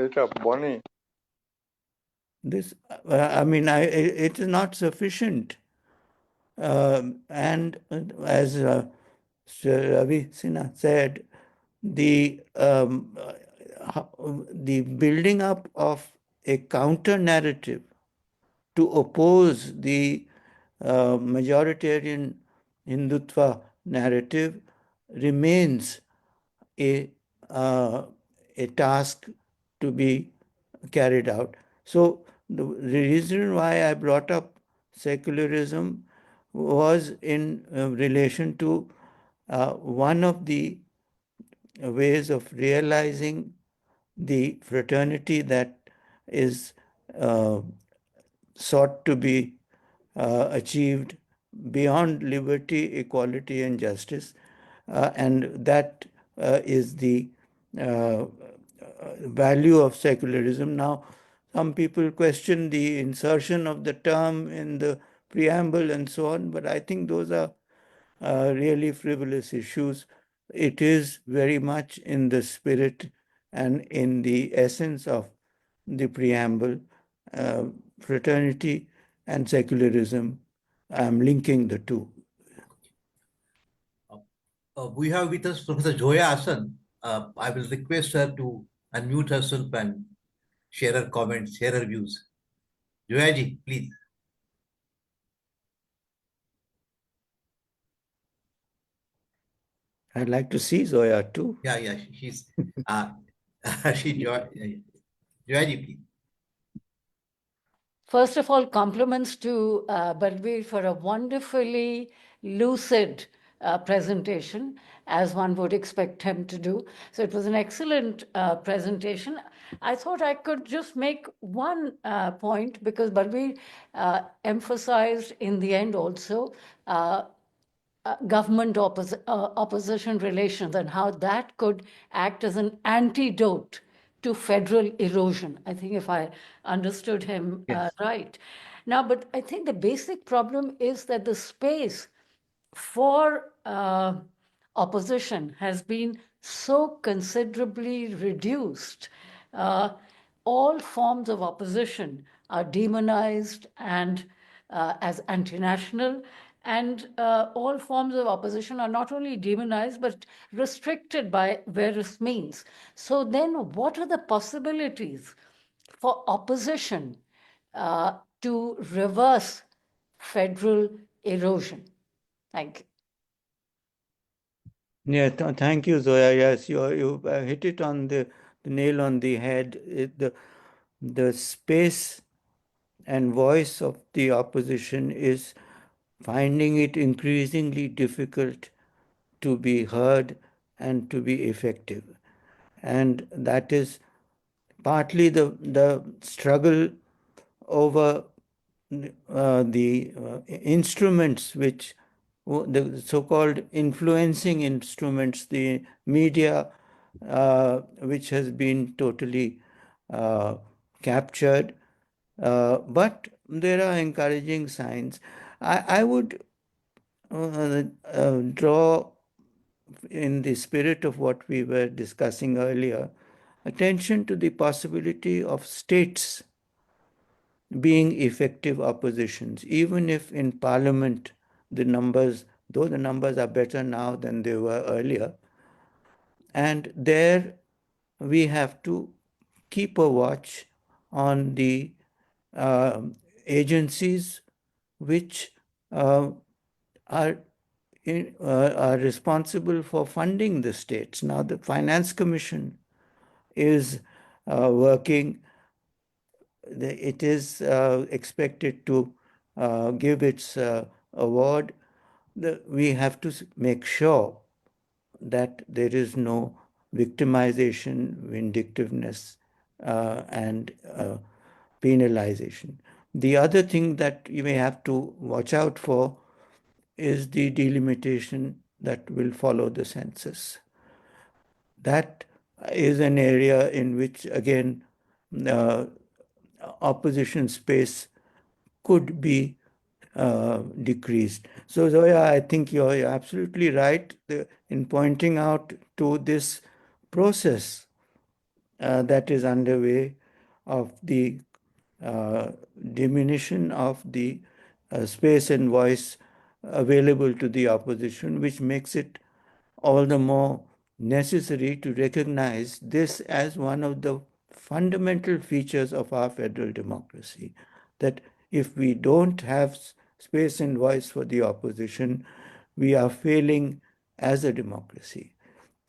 এটা বনে This, I mean, it is not sufficient. And as Sir Ravi Sinha said, the building up of a counter narrative to oppose the majoritarian Hindutva narrative remains a task to be carried out. So the reason why I brought up secularism was in relation to one of the ways of realizing the fraternity that is sought to be achieved beyond liberty, equality, and justice. And that is the value of secularism. Now, some people question the insertion of the term in the preamble and so on, but I think those are really frivolous issues. It is very much in the spirit and in the essence of the preamble, fraternity and secularism. I'm linking the two. We have with us Professor Joya Asan. I will request her to unmute herself and share her comments, share her views. Joya ji, please. I'd like to see Zoya too. Yeah, she's Joya ji, please. First of all, compliments to Balveer for a wonderfully lucid presentation, as one would expect him to do. So it was an excellent presentation. I thought I could just make one point, because Balveer emphasized in the end also government opposition relations and how that could act as an antidote to federal erosion. I think if I understood him right. Now, but I think the basic problem is that the space for opposition has been so considerably reduced. All forms of opposition are demonized and as anti-national, and all forms of opposition are not only demonized but restricted by various means. So then what are the possibilities for opposition to reverse federal erosion? Thank you. Yeah, thank you, Zoya. Yes, you hit it on the nail on the head. The space and voice of the opposition is finding it increasingly difficult to be heard and to be effective. And that is partly the struggle over the instruments which the so-called influencing instruments, the media, which has been totally captured. But there are encouraging signs. I would draw, in the spirit of what we were discussing earlier, attention to the possibility of states being effective oppositions, even if in parliament the numbers, though the numbers are better now than they were earlier. And there we have to keep a watch on the agencies which are responsible for funding the states. Now, the Finance Commission is working. It is expected to give its award. We have to make sure that there is no victimization, vindictiveness and penalization. The other thing that you may have to watch out for is the delimitation that will follow the census. That is an area in which, again, opposition space could be decreased. So, Zoya, I think you're absolutely right in pointing out to this process that is underway of the diminution of the space and voice available to the opposition, which makes it all the more necessary to recognize this as one of the fundamental features of our federal democracy. That if we don't have space and voice for the opposition, we are failing as a democracy.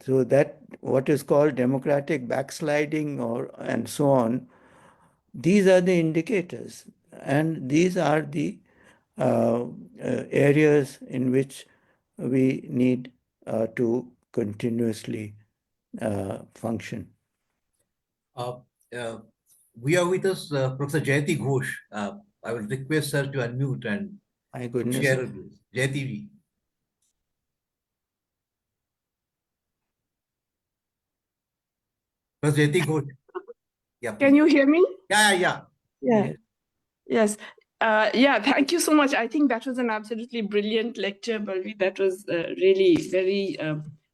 So that what is called democratic backsliding and so on, these are the indicators, and these are the areas in which we need to continuously function. We are with us, Professor Jayati Ghosh. I will request her to unmute and My goodness. share her views. Jayati. Professor Jayati Ghosh. Yeah, Can you hear me? Yeah. Yes. Yeah, thank you so much. I think that was an absolutely brilliant lecture, Balveer. That was really very,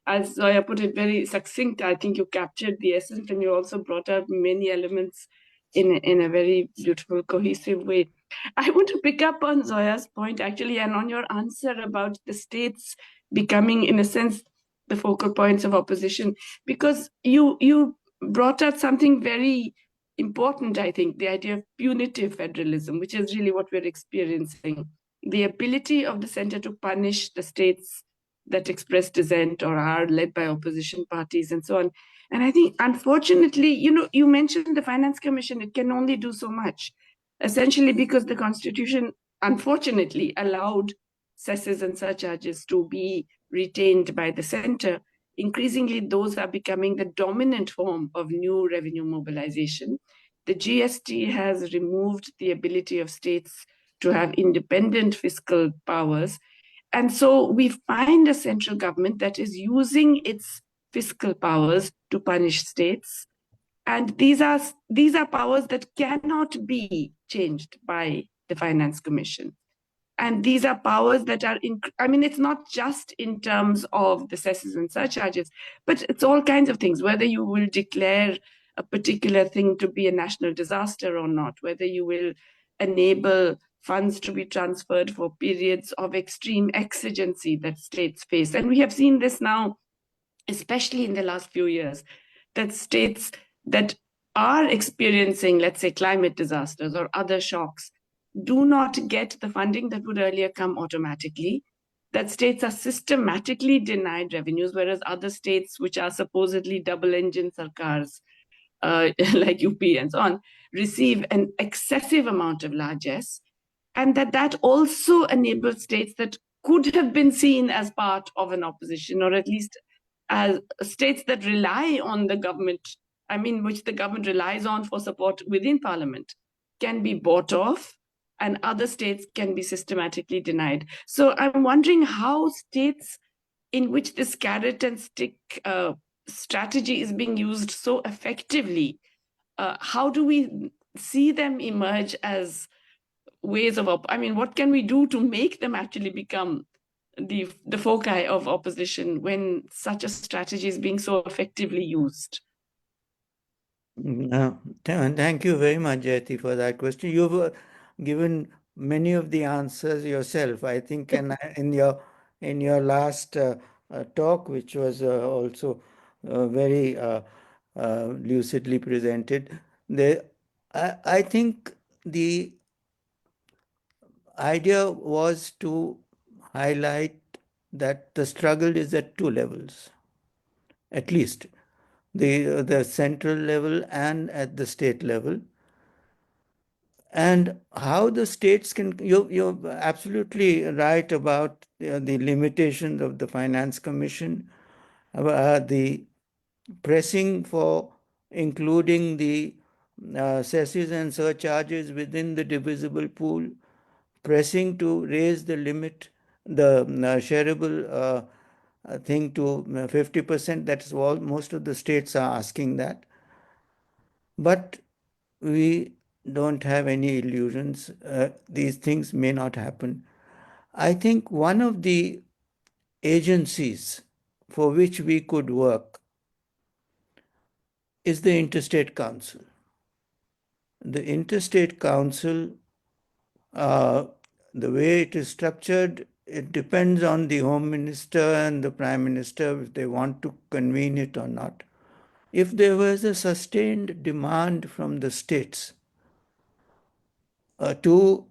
as Zoya put it, very succinct. I think you captured the essence, and you also brought out many elements in a very beautiful, cohesive way. I want to pick up on Zoya's point, actually, and on your answer about the states becoming, in a sense, the focal points of opposition, because you brought out something very important, I think, the idea of punitive federalism, which is really what we're experiencing. The ability of the center to punish the states that express dissent or are led by opposition parties and so on. And I think, unfortunately, you mentioned the Finance Commission, it can only do so much, essentially because the Constitution, unfortunately, allowed cesses and surcharges to be retained by the center. Increasingly, those are becoming the dominant form of new revenue mobilization. The GST has removed the ability of states to have independent fiscal powers. And so we find a central government that is using its fiscal powers to punish states. And these are powers that cannot be changed by the Finance Commission. And these are powers that are, it's not just in terms of the cesses and surcharges, but it's all kinds of things, whether you will declare a particular thing to be a national disaster or not, whether you will enable funds to be transferred for periods of extreme exigency that states face. And we have seen this now, especially in the last few years, that states that are experiencing, let's say, climate disasters or other shocks, do not get the funding that would earlier come automatically, that states are systematically denied revenues, whereas other states, which are supposedly double-engine sarkars, like UP and so on, receive an excessive amount of largesse, and that also enables states that could have been seen as part of an opposition, or at least as states that rely on the government, which the government relies on for support within parliament, can be bought off, and other states can be systematically denied. So I'm wondering how states in which this carrot and stick strategy is being used so effectively, how do we see them emerge as ways of, what can we do to make them actually become the foci of opposition when such a strategy is being so effectively used? Thank you very much, Jayati, for that question. You've given many of the answers yourself, I think, and in your last talk, which was also very lucidly presented. I think the idea was to highlight that the struggle is at two levels, at least the central level and at the state level. And how the states can, you're absolutely right about the limitations of the Finance Commission, the pressing for including the cesses and surcharges within the divisible pool, pressing to raise the limit, the shareable thing to 50%. That's all. Most of the states are asking that. But we don't have any illusions. These things may not happen. I think one of the agencies for which we could work is the Interstate Council. The Interstate Council, the way it is structured, it depends on the Home Minister and the Prime Minister if they want to convene it or not. If there was a sustained demand from the states to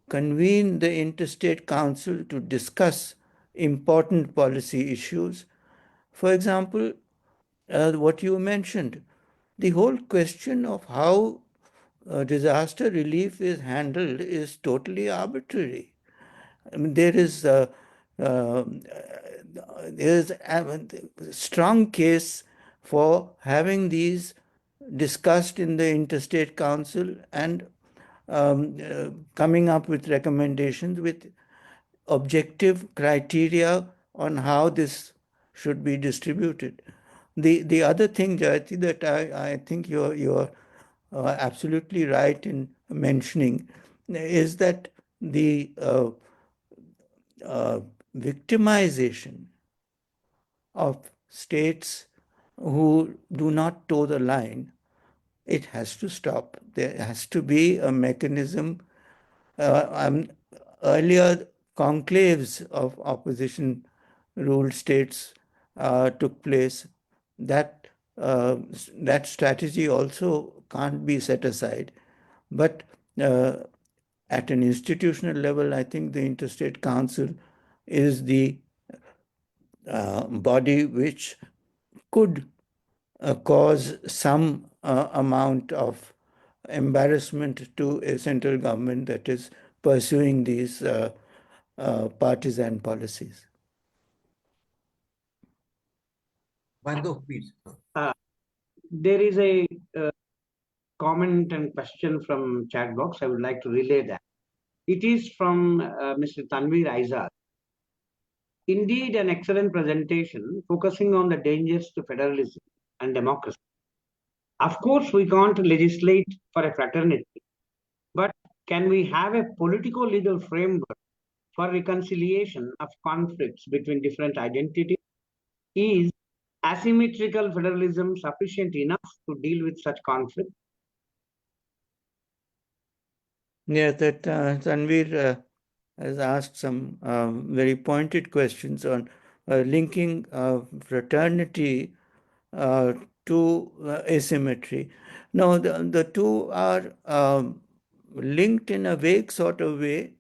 convene the Interstate Council to discuss important policy issues, for example, what you mentioned, the whole question of how disaster relief is handled is totally arbitrary. I mean, there is a strong case for having these discussed in the Interstate Council and coming up with recommendations with objective criteria on how this should be distributed. The other thing, Jayati, that I think you're absolutely right in mentioning is that the victimization of states who do not toe the line, it has to stop. There has to be a mechanism. Earlier conclaves of opposition ruled states took place. That strategy also can't be set aside. But at an institutional level, I think the Interstate Council is the body which could cause some amount of embarrassment to a central government that is pursuing these partisan policies. Bhargav, please. There is a comment and question from chat box. I would like to relay that. It is from Mr. Tanveer Aizad. Indeed, an excellent presentation focusing on the dangers to federalism and democracy. Of course, we can't legislate for a fraternity, but can we have a political-legal framework for reconciliation of conflicts between different identities? Is asymmetrical federalism sufficient enough to deal with such conflict? Yeah, that Tanveer has asked some very pointed questions on linking fraternity to asymmetry. Now, the two are linked in a vague sort of way,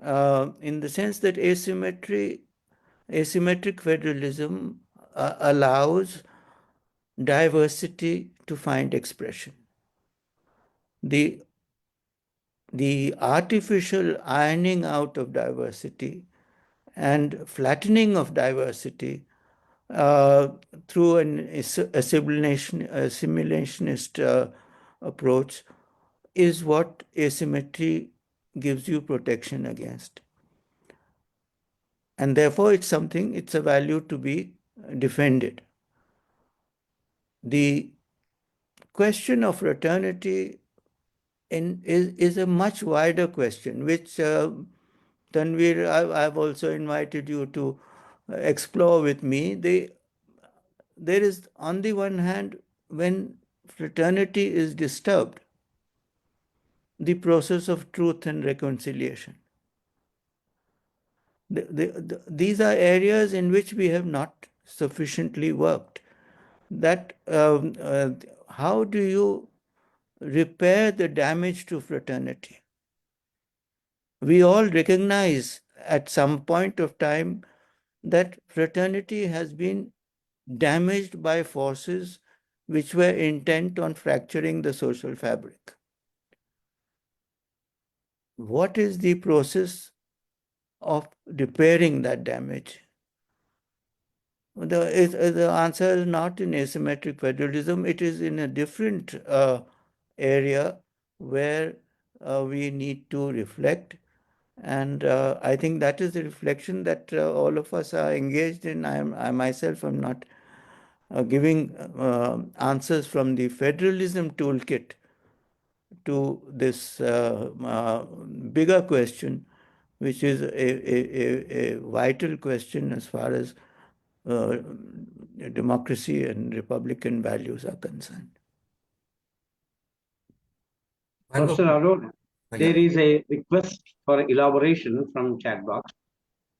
in the sense that asymmetric federalism allows diversity to find expression. The artificial ironing out of diversity and flattening of diversity through an assimilationist approach is what asymmetry gives you protection against. And therefore, it's a value to be defended. The question of fraternity is a much wider question, which Tanveer, I've also invited you to explore with me. There is, on the one hand, when fraternity is disturbed, the process of truth and reconciliation. These are areas in which we have not sufficiently worked. That how do you repair the damage to fraternity? We all recognize at some point of time that fraternity has been damaged by forces which were intent on fracturing the social fabric. What is the process of repairing that damage? The answer is not in asymmetric federalism. It is in a different area where we need to reflect. And I think that is the reflection that all of us are engaged in. I myself am not giving answers from the federalism toolkit to this bigger question, which is a vital question as far as democracy and Republican values are concerned. Professor Arora, there is a request for elaboration from chat box.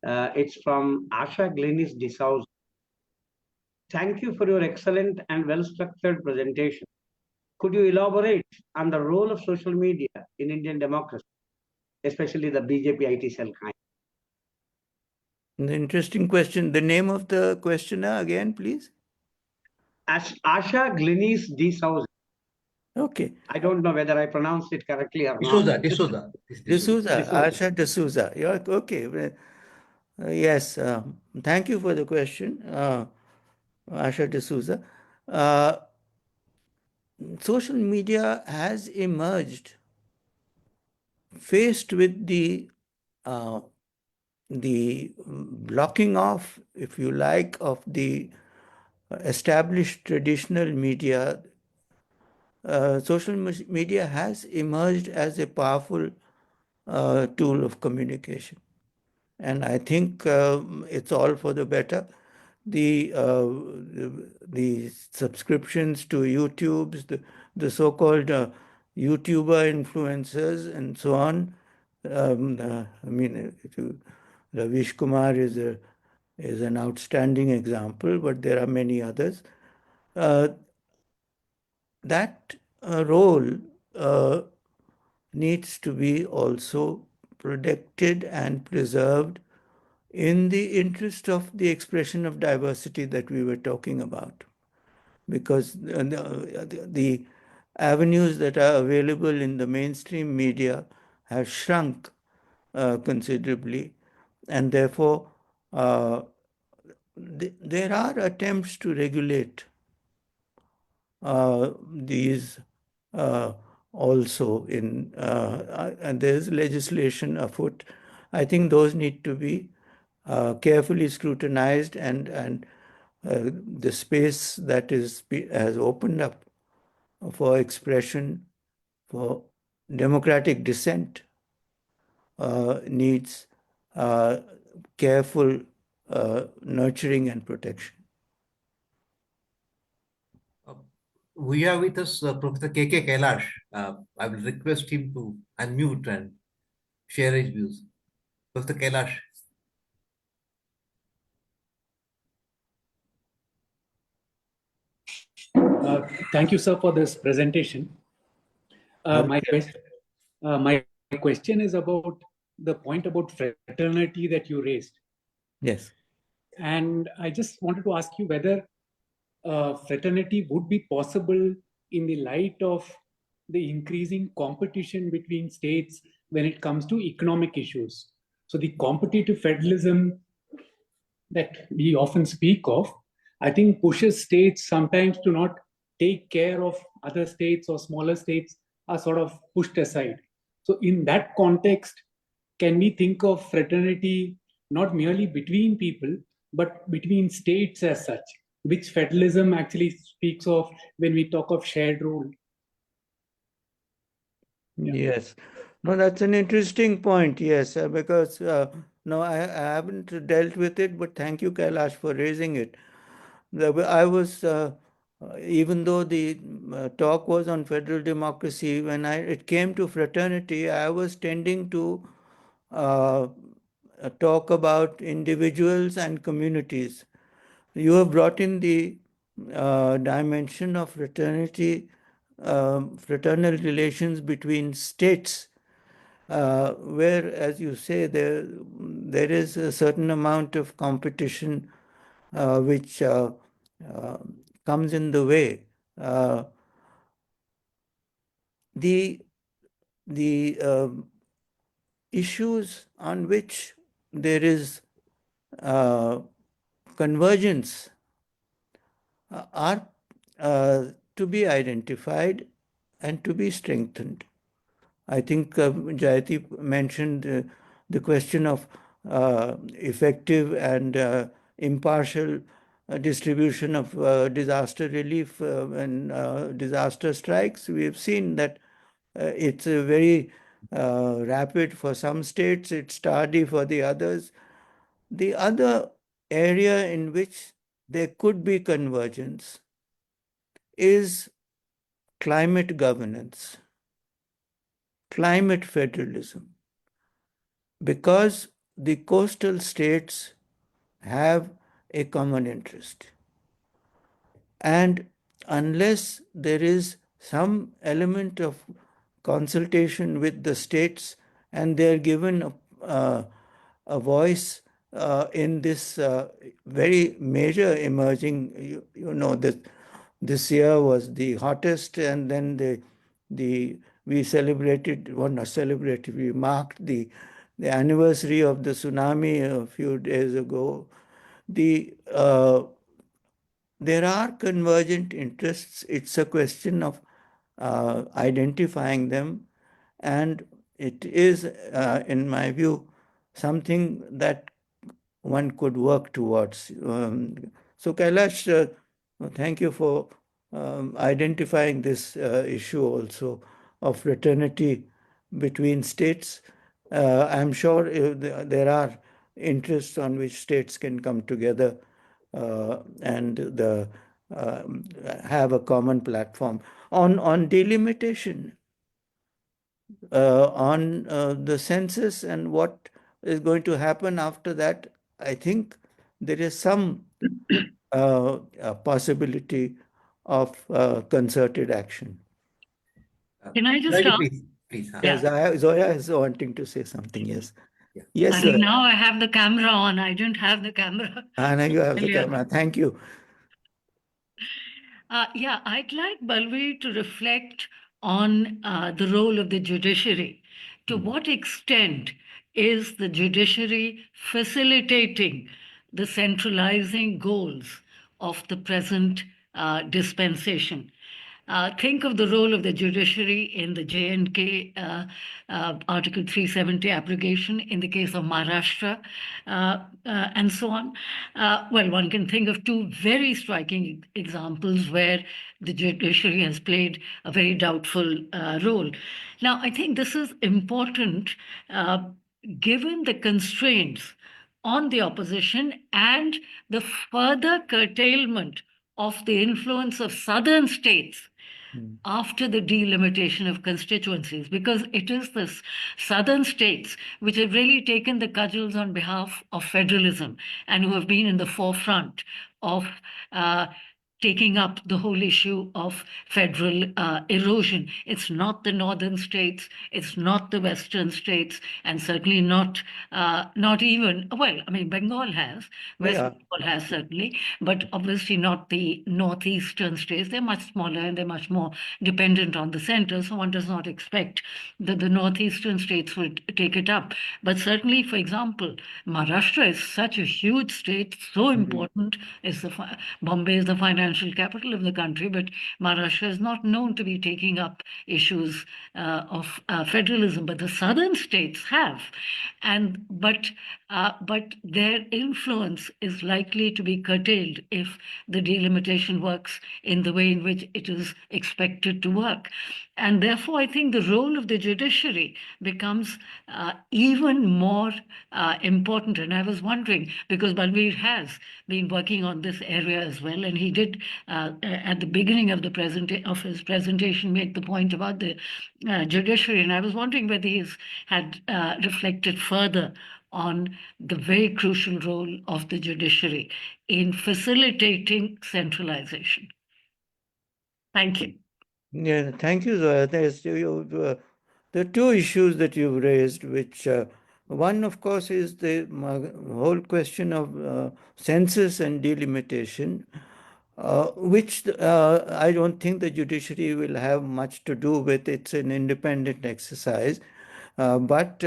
It's from Asha Glenis D'Souza. Thank you for your excellent and well-structured presentation. Could you elaborate on the role of social media in Indian democracy, especially the BJP IT cell kind? An interesting question. The name of the questioner again, please? Asha Glenis D'Souza. Okay. I don't know whether I pronounced it correctly or D'Souza, not. D'Souza. D'Souza, Asha D'Souza. You're okay. Yes, thank you for the question, Asha D'Souza. Social media has emerged faced with the blocking off, if you like, of the established traditional media. Social media has emerged as a powerful tool of communication. And I think it's all for the better. The subscriptions to YouTubes, the so-called YouTuber influencers and so on. I mean, Ravish Kumar is an outstanding example, but there are many others. That role needs to be also protected and preserved in the interest of the expression of diversity that we were talking about. Because the avenues that are available in the mainstream media have shrunk considerably, and therefore there are attempts to regulate these also and there's legislation afoot. I think those need to be carefully scrutinized, and the space that has opened up for expression, for democratic dissent, needs careful nurturing and protection. We have with us Professor K.K. Kailash. I will request him to unmute and share his views. Professor Kailash. Thank you, sir, for this presentation. My question is about the point about fraternity that you raised. Yes. And I just wanted to ask you whether fraternity would be possible in the light of the increasing competition between states when it comes to economic issues. So the competitive federalism that we often speak of, I think pushes states sometimes to not take care of other states, or smaller states are sort of pushed aside. So in that context, can we think of fraternity not merely between people, but between states as such, which federalism actually speaks of when we talk of shared rule? Yeah. Yes. No, that's an interesting point. Yes, because no, I haven't dealt with it, but thank you, Kailash, for raising it. I was, even though the talk was on federal democracy, when it came to fraternity, I was tending to talk about individuals and communities. You have brought in the dimension of fraternity, fraternal relations between states, where, as you say, there is a certain amount of competition which comes in the way. The issues on which there is convergence are to be identified and to be strengthened. I think Jayati mentioned the question of effective and impartial distribution of disaster relief when disaster strikes. We have seen that it's very rapid for some states, it's tardy for the others. The other area in which there could be convergence is climate governance, climate federalism, because the coastal states have a common interest. And unless there is some element of consultation with the states and they're given a voice in this very major emerging, you know, that this year was the hottest, and then we celebrated, well, not celebrated, we marked the anniversary of the tsunami a few days ago. There are convergent interests. It's a question of identifying them, and it is, in my view, something that one could work towards. So Kailash, thank you for identifying this issue also of fraternity between states. I'm sure there are interests on which states can come together and have a common platform. On delimitation, on the census and what is going to happen after that, I think there is some possibility of concerted action. Can I just Zoya, ask? please. Yeah, Zoya is wanting to say something, yes. Yeah. Yes, I think now I have the camera on. I didn't have the camera. Anna, you have the earlier. camera. Thank you. Yeah, I'd like Balveer to reflect on the role of the judiciary. To what extent is the judiciary facilitating the centralizing goals of the present dispensation? Think of the role of the judiciary in the J&K Article 370 abrogation in the case of Maharashtra and so on. Well, one can think of two very striking examples where the judiciary has played a very doubtful role. Now, I think this is important given the constraints on the opposition and the further curtailment of the influence of southern states after the delimitation of constituencies, because it is the southern states which have really taken the cudgels on behalf of federalism and who have been in the forefront of taking up the whole issue of federal erosion. It's not the northern states, it's not the western states, and certainly not even, well, I mean, Bengal has, West Bengal has certainly, but obviously not the northeastern states. They're much smaller and they're much more dependent on the center, so one does not expect that the northeastern states would take it up. But certainly, for example, Maharashtra is such a huge state, so important. Bombay is the financial capital of the country, but Maharashtra is not known to be taking up issues of federalism. But the southern states have, but their influence is likely to be curtailed if the delimitation works in the way in which it is expected to work. And therefore, I think the role of the judiciary becomes even more important. And I was wondering, because Balveer has been working on this area as well, and he did at the beginning of his presentation make the point about the judiciary. And I was wondering whether he's had reflected further on the very crucial role of the judiciary in facilitating centralization. Thank you. Yeah, thank you, Zoya. There are two issues that you've raised, which one, of course, is the whole question of census and delimitation, which I don't think the judiciary will have much to do with. It's an independent exercise. But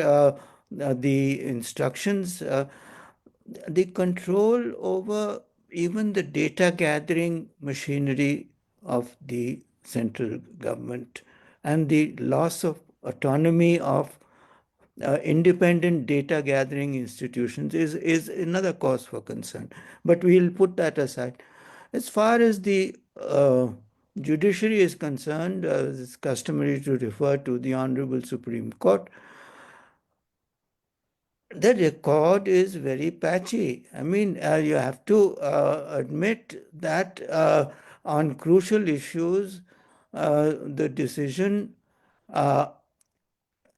the instructions, the control over even the data gathering machinery of the central government and the loss of autonomy of independent data gathering institutions is another cause for concern. But we'll put that aside. As far as the judiciary is concerned, it's customary to refer to the Honorable Supreme Court. The record is very patchy. I mean, you have to admit that on crucial issues, the decision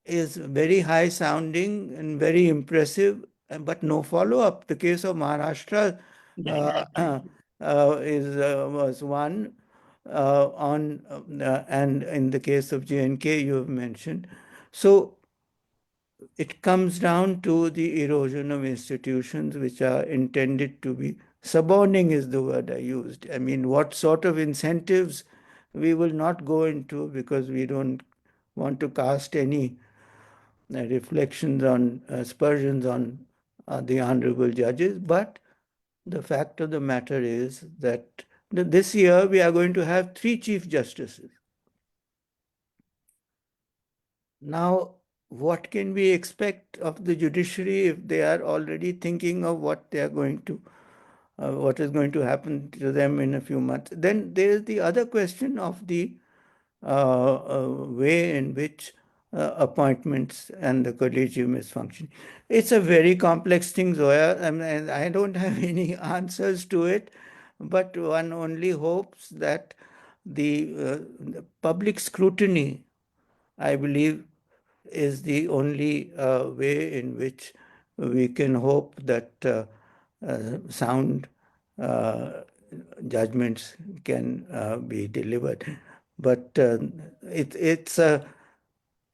is very high sounding and very impressive, but no follow up. The case of Maharashtra was one and in the case of J&K you have mentioned. So it comes down to the erosion of institutions which are intended to be suborning is the word I used. I mean, what sort of incentives we will not go into because we don't want to cast any reflections on aspersions on the honorable judges, but the fact of the matter is that this year we are going to have 3 Chief Justices. Now, what can we expect of the judiciary if they are already thinking of what they are going to, what is going to happen to them in a few months? Then there is the other question of the way in which appointments and the collegium is functioning. It's a very complex thing, Zoya, and I don't have any answers to it, but one only hopes that the public scrutiny, I believe, is the only way in which we can hope that sound judgments can be delivered. But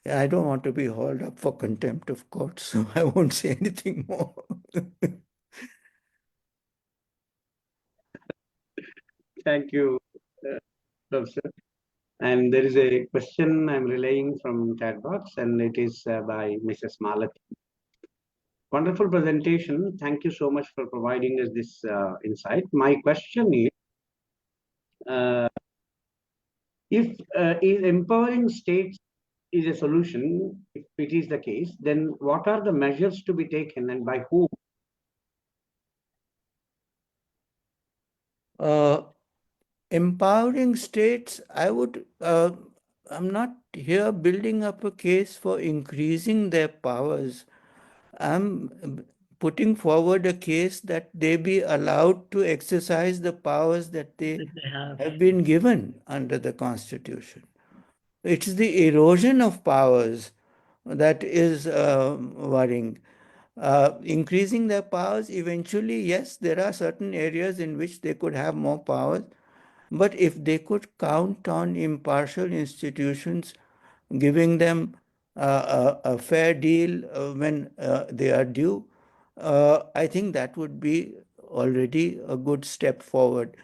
I don't want to be hauled up for contempt of court, so I won't say anything more. Thank you, Professor. And there is a question I'm relaying from chat box, and it is by Mrs. Malati. Wonderful presentation. Thank you so much for providing us this insight. My question is, if empowering states is a solution, if it is the case, then what are the measures to be taken and by whom? Empowering states, I'm not here building up a case for increasing their powers. I'm putting forward a case that they be allowed to exercise the powers that they have been given under the Constitution. It's the erosion of powers that is worrying. Increasing their powers, eventually, yes, there are certain areas in which they could have more powers, but if they could count on impartial institutions giving them a fair deal when they are due, I think that would be already a good step forward.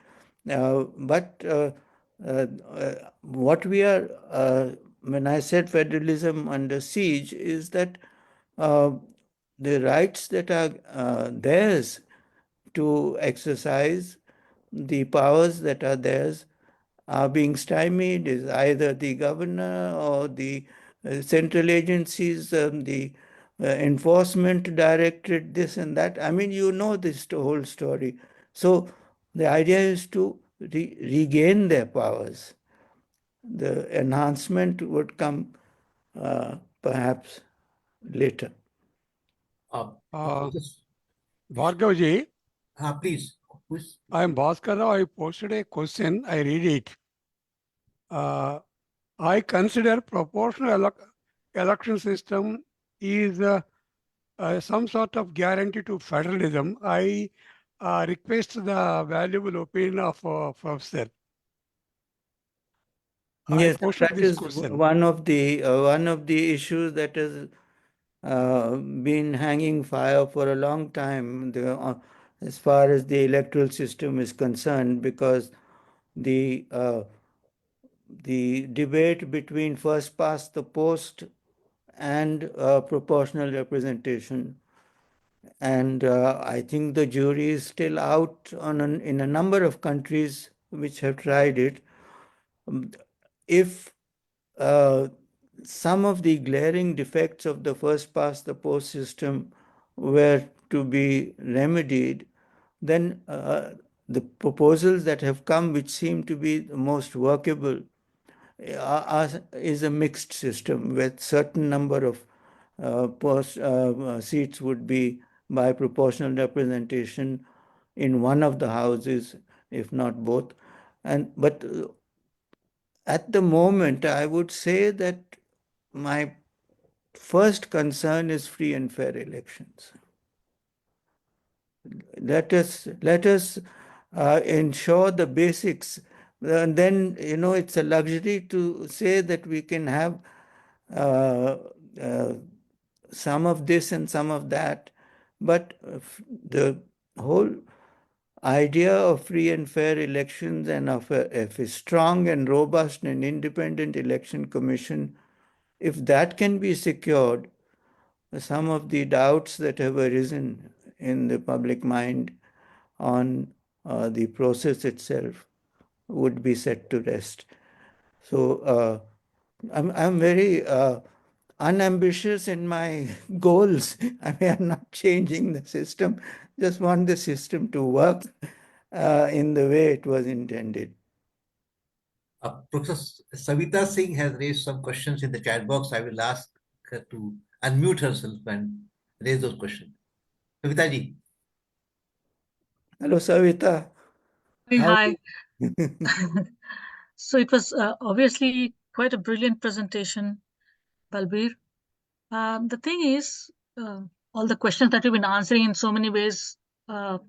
But what we are, when I said federalism under siege, is that the rights that are theirs to exercise, the powers that are theirs, are being stymied. Is either the governor or the central agencies, the enforcement directorate, this and that. I mean, you know this whole story. So the idea is to regain their powers. The enhancement would come perhaps later. Bhargavji, Please. Please. I am Bhaskara. I posted a question. I read it. I consider proportional election system is some sort of guarantee to federalism. I request the valuable opinion of Professor. Yes, I posted that this is question. one of the issues that has been hanging fire for a long time, as far as the electoral system is concerned, because the debate between first past the post and proportional representation, and I think the jury is still out in a number of countries which have tried it. If some of the glaring defects of the first past the post system were to be remedied, then the proposals that have come, which seem to be the most workable, is a mixed system with certain number of seats would be by proportional representation in one of the houses, if not both. But at the moment, I would say that my first concern is free and fair elections. Let us ensure the basics. And then, it's a luxury to say that we can have some of this and some of that. But the whole idea of free and fair elections and of a strong and robust and independent election commission, if that can be secured, some of the doubts that have arisen in the public mind on the process itself would be set to rest. So I'm very unambitious in my goals. I mean, I'm not changing the system, just want the system to work in the way it was intended. Professor Savita Singh has raised some questions in the chat box. I will ask her to unmute herself and raise those questions. Savita ji. Hello, Savita. Hi. So it was obviously quite a brilliant presentation, Balveer. The thing is, all the questions that you've been answering in so many ways, the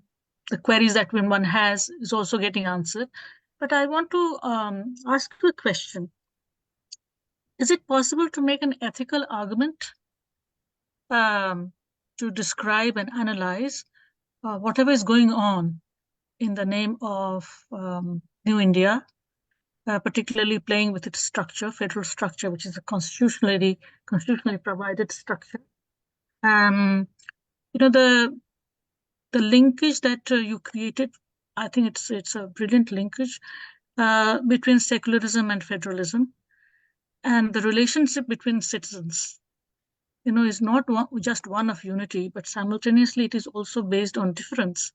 queries that one has is also getting answered. But I want to ask you a question. Is it possible to make an ethical argument to describe and analyze whatever is going on in the name of New India, particularly playing with its structure, federal structure, which is a constitutionally provided structure? The linkage that you created, I think it's a brilliant linkage between secularism and federalism, and the relationship between citizens, is not just one of unity, but simultaneously it is also based on difference.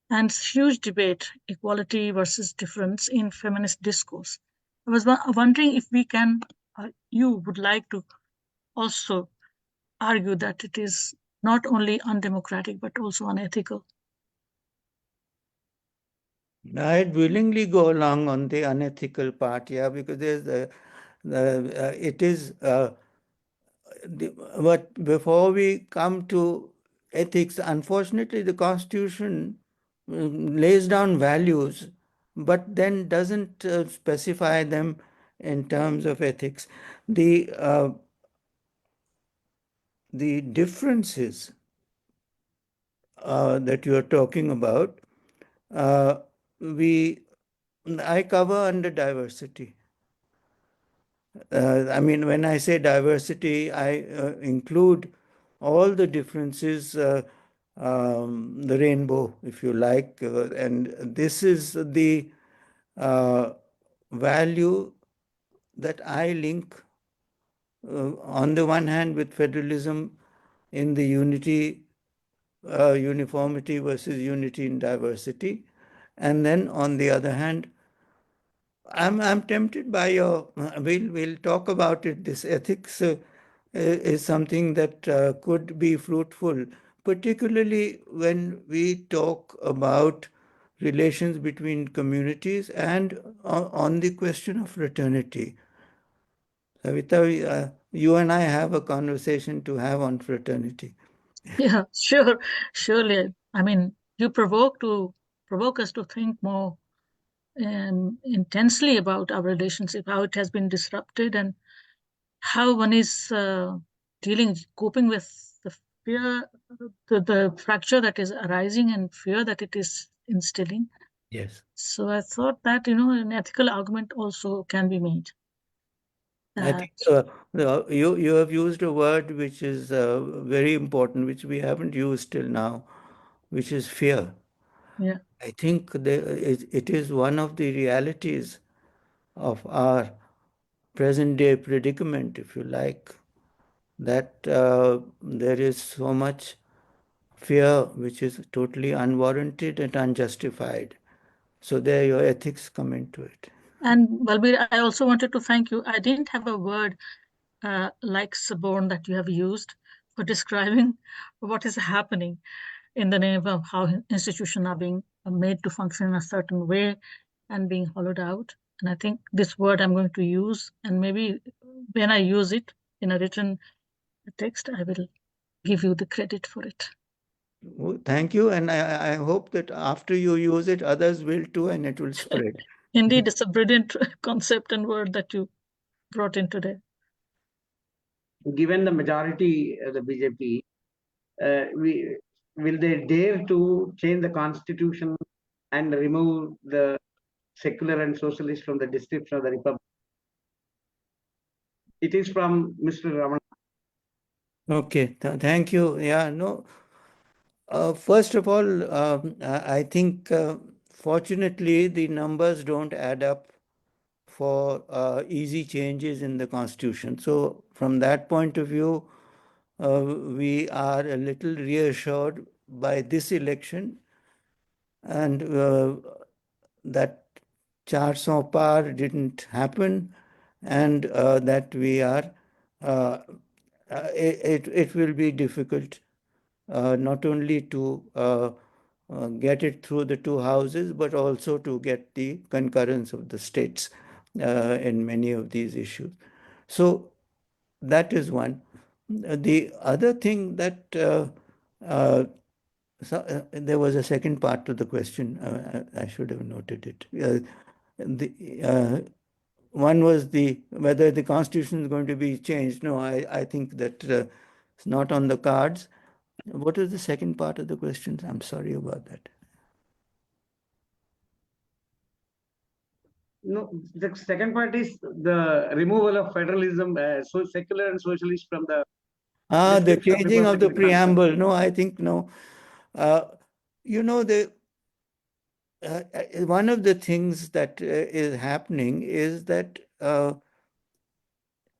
And huge debate, equality versus difference in feminist discourse. I was wondering if we can, you would like to also argue that it is not only undemocratic, but also unethical. I'd willingly go along on the unethical part, yeah, because there's it is, but before we come to ethics, unfortunately, the Constitution lays down values, but then doesn't specify them in terms of ethics. The differences that you are talking about, I cover under diversity. I mean, when I say diversity, I include all the differences, the rainbow, if you like, and this is the value that I link on the one hand with federalism in the unity, uniformity versus unity in diversity, and then on the other hand, I'm tempted by your. We'll talk about it. This ethics is something that could be fruitful, particularly when we talk about relations between communities and on the question of fraternity. Savita, you and I have a conversation to have on fraternity. Yeah, sure, surely. I mean, you provoke us to think more intensely about our relationship, how it has been disrupted, and how one is coping with the fear, the fracture that is arising and fear that it is instilling. Yes. So I thought that, an ethical argument also can be made. I think you have used a word which is very important, which we haven't used till now, which is fear. Yeah. I think it is one of the realities of our present day predicament, if you like, that there is so much fear which is totally unwarranted and unjustified. So there your ethics come into it. And Balveer, I also wanted to thank you. I didn't have a word like suborn that you have used for describing what is happening in the name of how institutions are being made to function in a certain way and being hollowed out. And I think this word I'm going to use, and maybe when I use it in a written text, I will give you the credit for it. Well, thank you, and I hope that after you use it, others will too, and it will spread. Indeed, it's a brilliant concept and word that you brought in today. Given the majority of the BJP, will they dare to change the constitution and remove the secular and socialist from the description of the republic? It is from Mr. Raman. Okay, thank you. Yeah, no. First of all, I think fortunately the numbers don't add up for easy changes in the constitution. So from that point of view, we are a little reassured by this election, and that 400 par didn't happen, and that we are it will be difficult not only to get it through the two houses, but also to get the concurrence of the states in many of these issues. So that is one. The other thing that there was a second part to the question. I should have noted it. One was whether the constitution is going to be changed. No, I think that it's not on the cards. What is the second part of the question? I'm sorry about that. No, the second part is the removal of federalism, so secular and socialist from the the description of changing of the republic in the preamble. No, I think no. You know, one of the things that is happening is that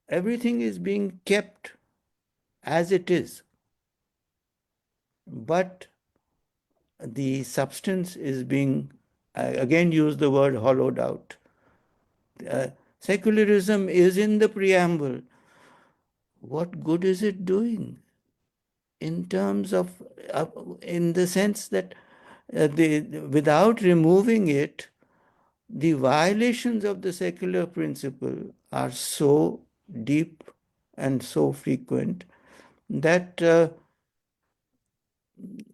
everything is being kept as it is, but the substance is being, I again use the word, hollowed out. Secularism is in the preamble. What good is it doing in terms of, in the sense that without removing it, the violations of the secular principle are so deep and so frequent that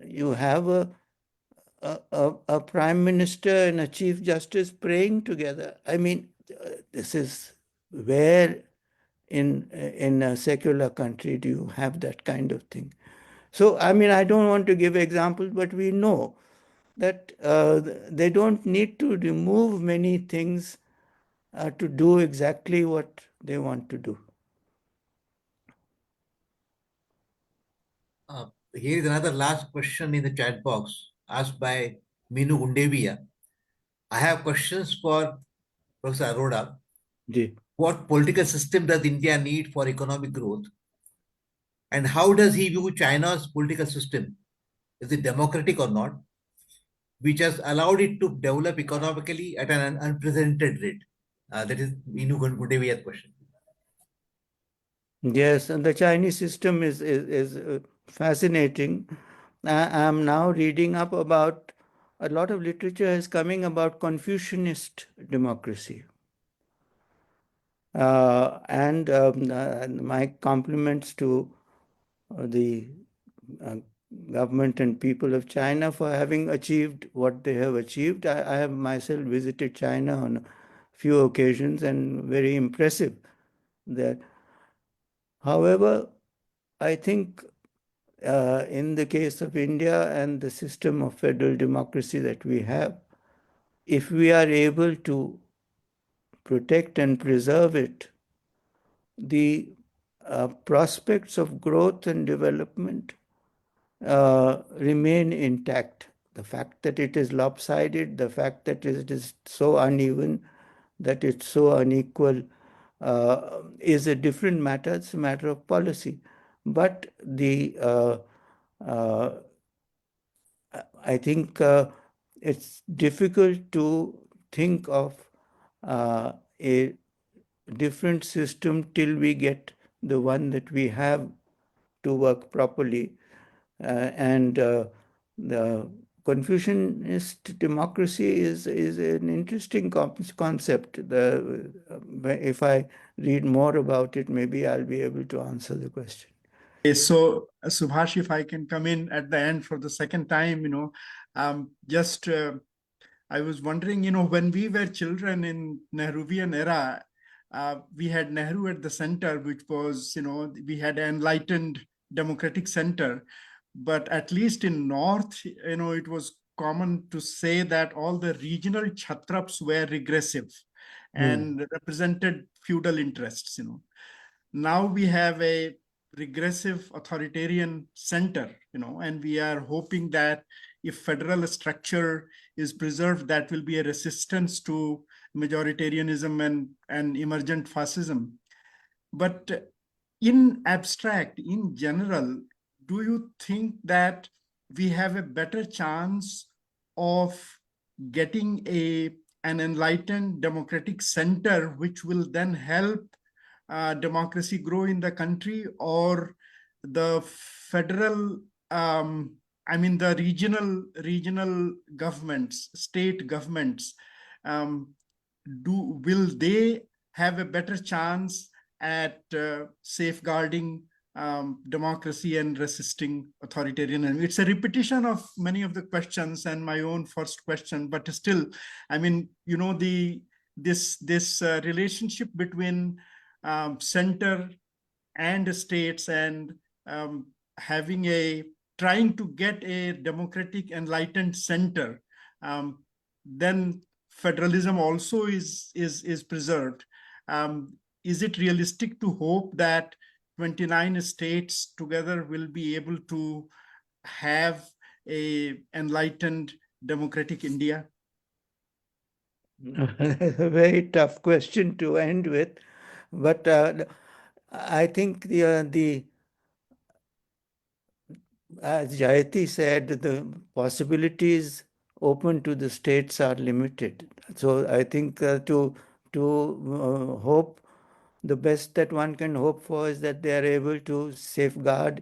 you have a prime minister and a chief justice praying together. I mean, this is where in a secular country do you have that kind of thing? So, I mean, I don't want to give examples, but we know that they don't need to remove many things to do exactly what they want to do. Here is another last question in the chat box asked by Minu Gundevia. I have questions for Professor Arora. Ji. What political system does India need for economic growth? And how does he view China's political system? Is it democratic or not? Which has allowed it to develop economically at an unprecedented rate. That is Minu Gundevia's question. Yes, and the Chinese system is fascinating. I'm now reading up about, a lot of literature is coming about Confucianist democracy. And my compliments to the government and people of China for having achieved what they have achieved. I have myself visited China on a few occasions and very impressive there. However, I think in the case of India and the system of federal democracy that we have, if we are able to protect and preserve it, the prospects of growth and development remain intact. The fact that it is lopsided, the fact that it is so uneven, that it's so unequal, is a different matter. It's a matter of policy. But I think it's difficult to think of a different system till we get the one that we have to work properly. And the Confucianist democracy is an interesting concept. If I read more about it, maybe I'll be able to answer the question. Okay, so Subhash, if I can come in at the end for the second time, I was wondering, when we were children in Nehruvian era, we had Nehru at the center, which was, we had an enlightened democratic center. But at least in North, it was common to say that all the regional Chhatraps were regressive and represented feudal interests. Now we have a regressive authoritarian center, and we are hoping that if federal structure is preserved, that will be a resistance to majoritarianism and emergent fascism. But in abstract, in general, do you think that we have a better chance of getting an enlightened democratic center, which will then help democracy grow in the country, or the federal, the regional governments, state governments, will they have a better chance at safeguarding democracy and resisting authoritarianism? It's a repetition of many of the questions and my own first question, but still, this relationship between center and states and trying to get a democratic enlightened center, then federalism also is preserved. Is it realistic to hope that 29 states together will be able to have a enlightened democratic India? A very tough question to end with, but I think as Jayati said, the possibilities open to the states are limited. So I think to hope, the best that one can hope for is that they are able to safeguard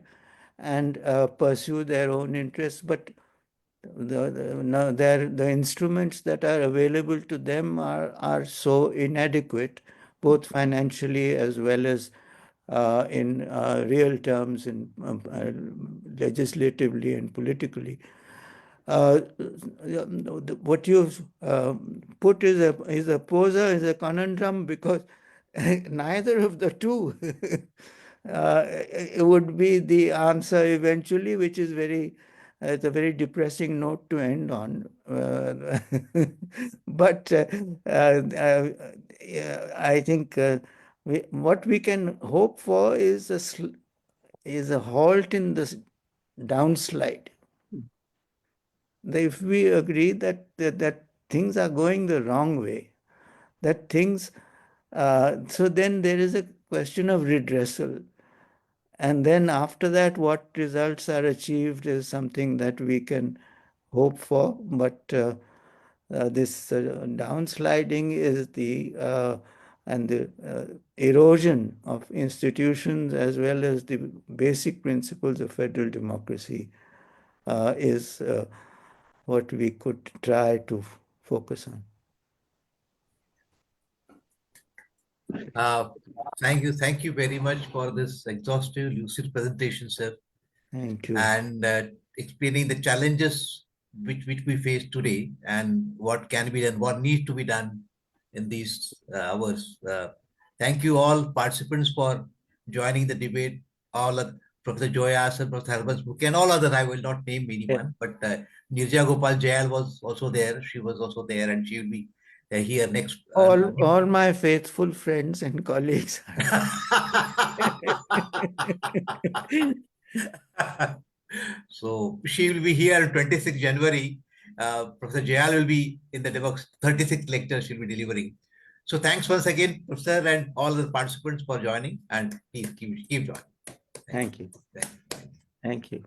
and pursue their own interests. But the instruments that are available to them are so inadequate, both financially as well as in real terms, in legislatively and politically. What you've put is a conundrum, because neither of the two it would be the answer eventually, which is it's a very depressing note to end on. But I think what we can hope for is a halt in the downslide. If we agree that things are going the wrong way, so then there is a question of redressal. And then after that, what results are achieved is something that we can hope for. But this downsliding is and the erosion of institutions as well as the basic principles of federal democracy is what we could try to focus on. Thank you very much for this exhaustive, lucid presentation, sir. Thank you. And explaining the challenges which we face today and what can be done, what needs to be done in these hours. Thank you all participants for joining the debate. All Professor Joyas and Professor Harbans and all others. I will not name anyone, but Nirja Gopal Jayal was also there. She was also there, and she will be here next. All my faithful friends and colleagues. So she will be here 26 January. Professor Jayal will be in the 36th lecture she'll be delivering. So thanks once again, Professor, and all the participants for joining, and please keep joining. Thank you. Thank you. Thank you.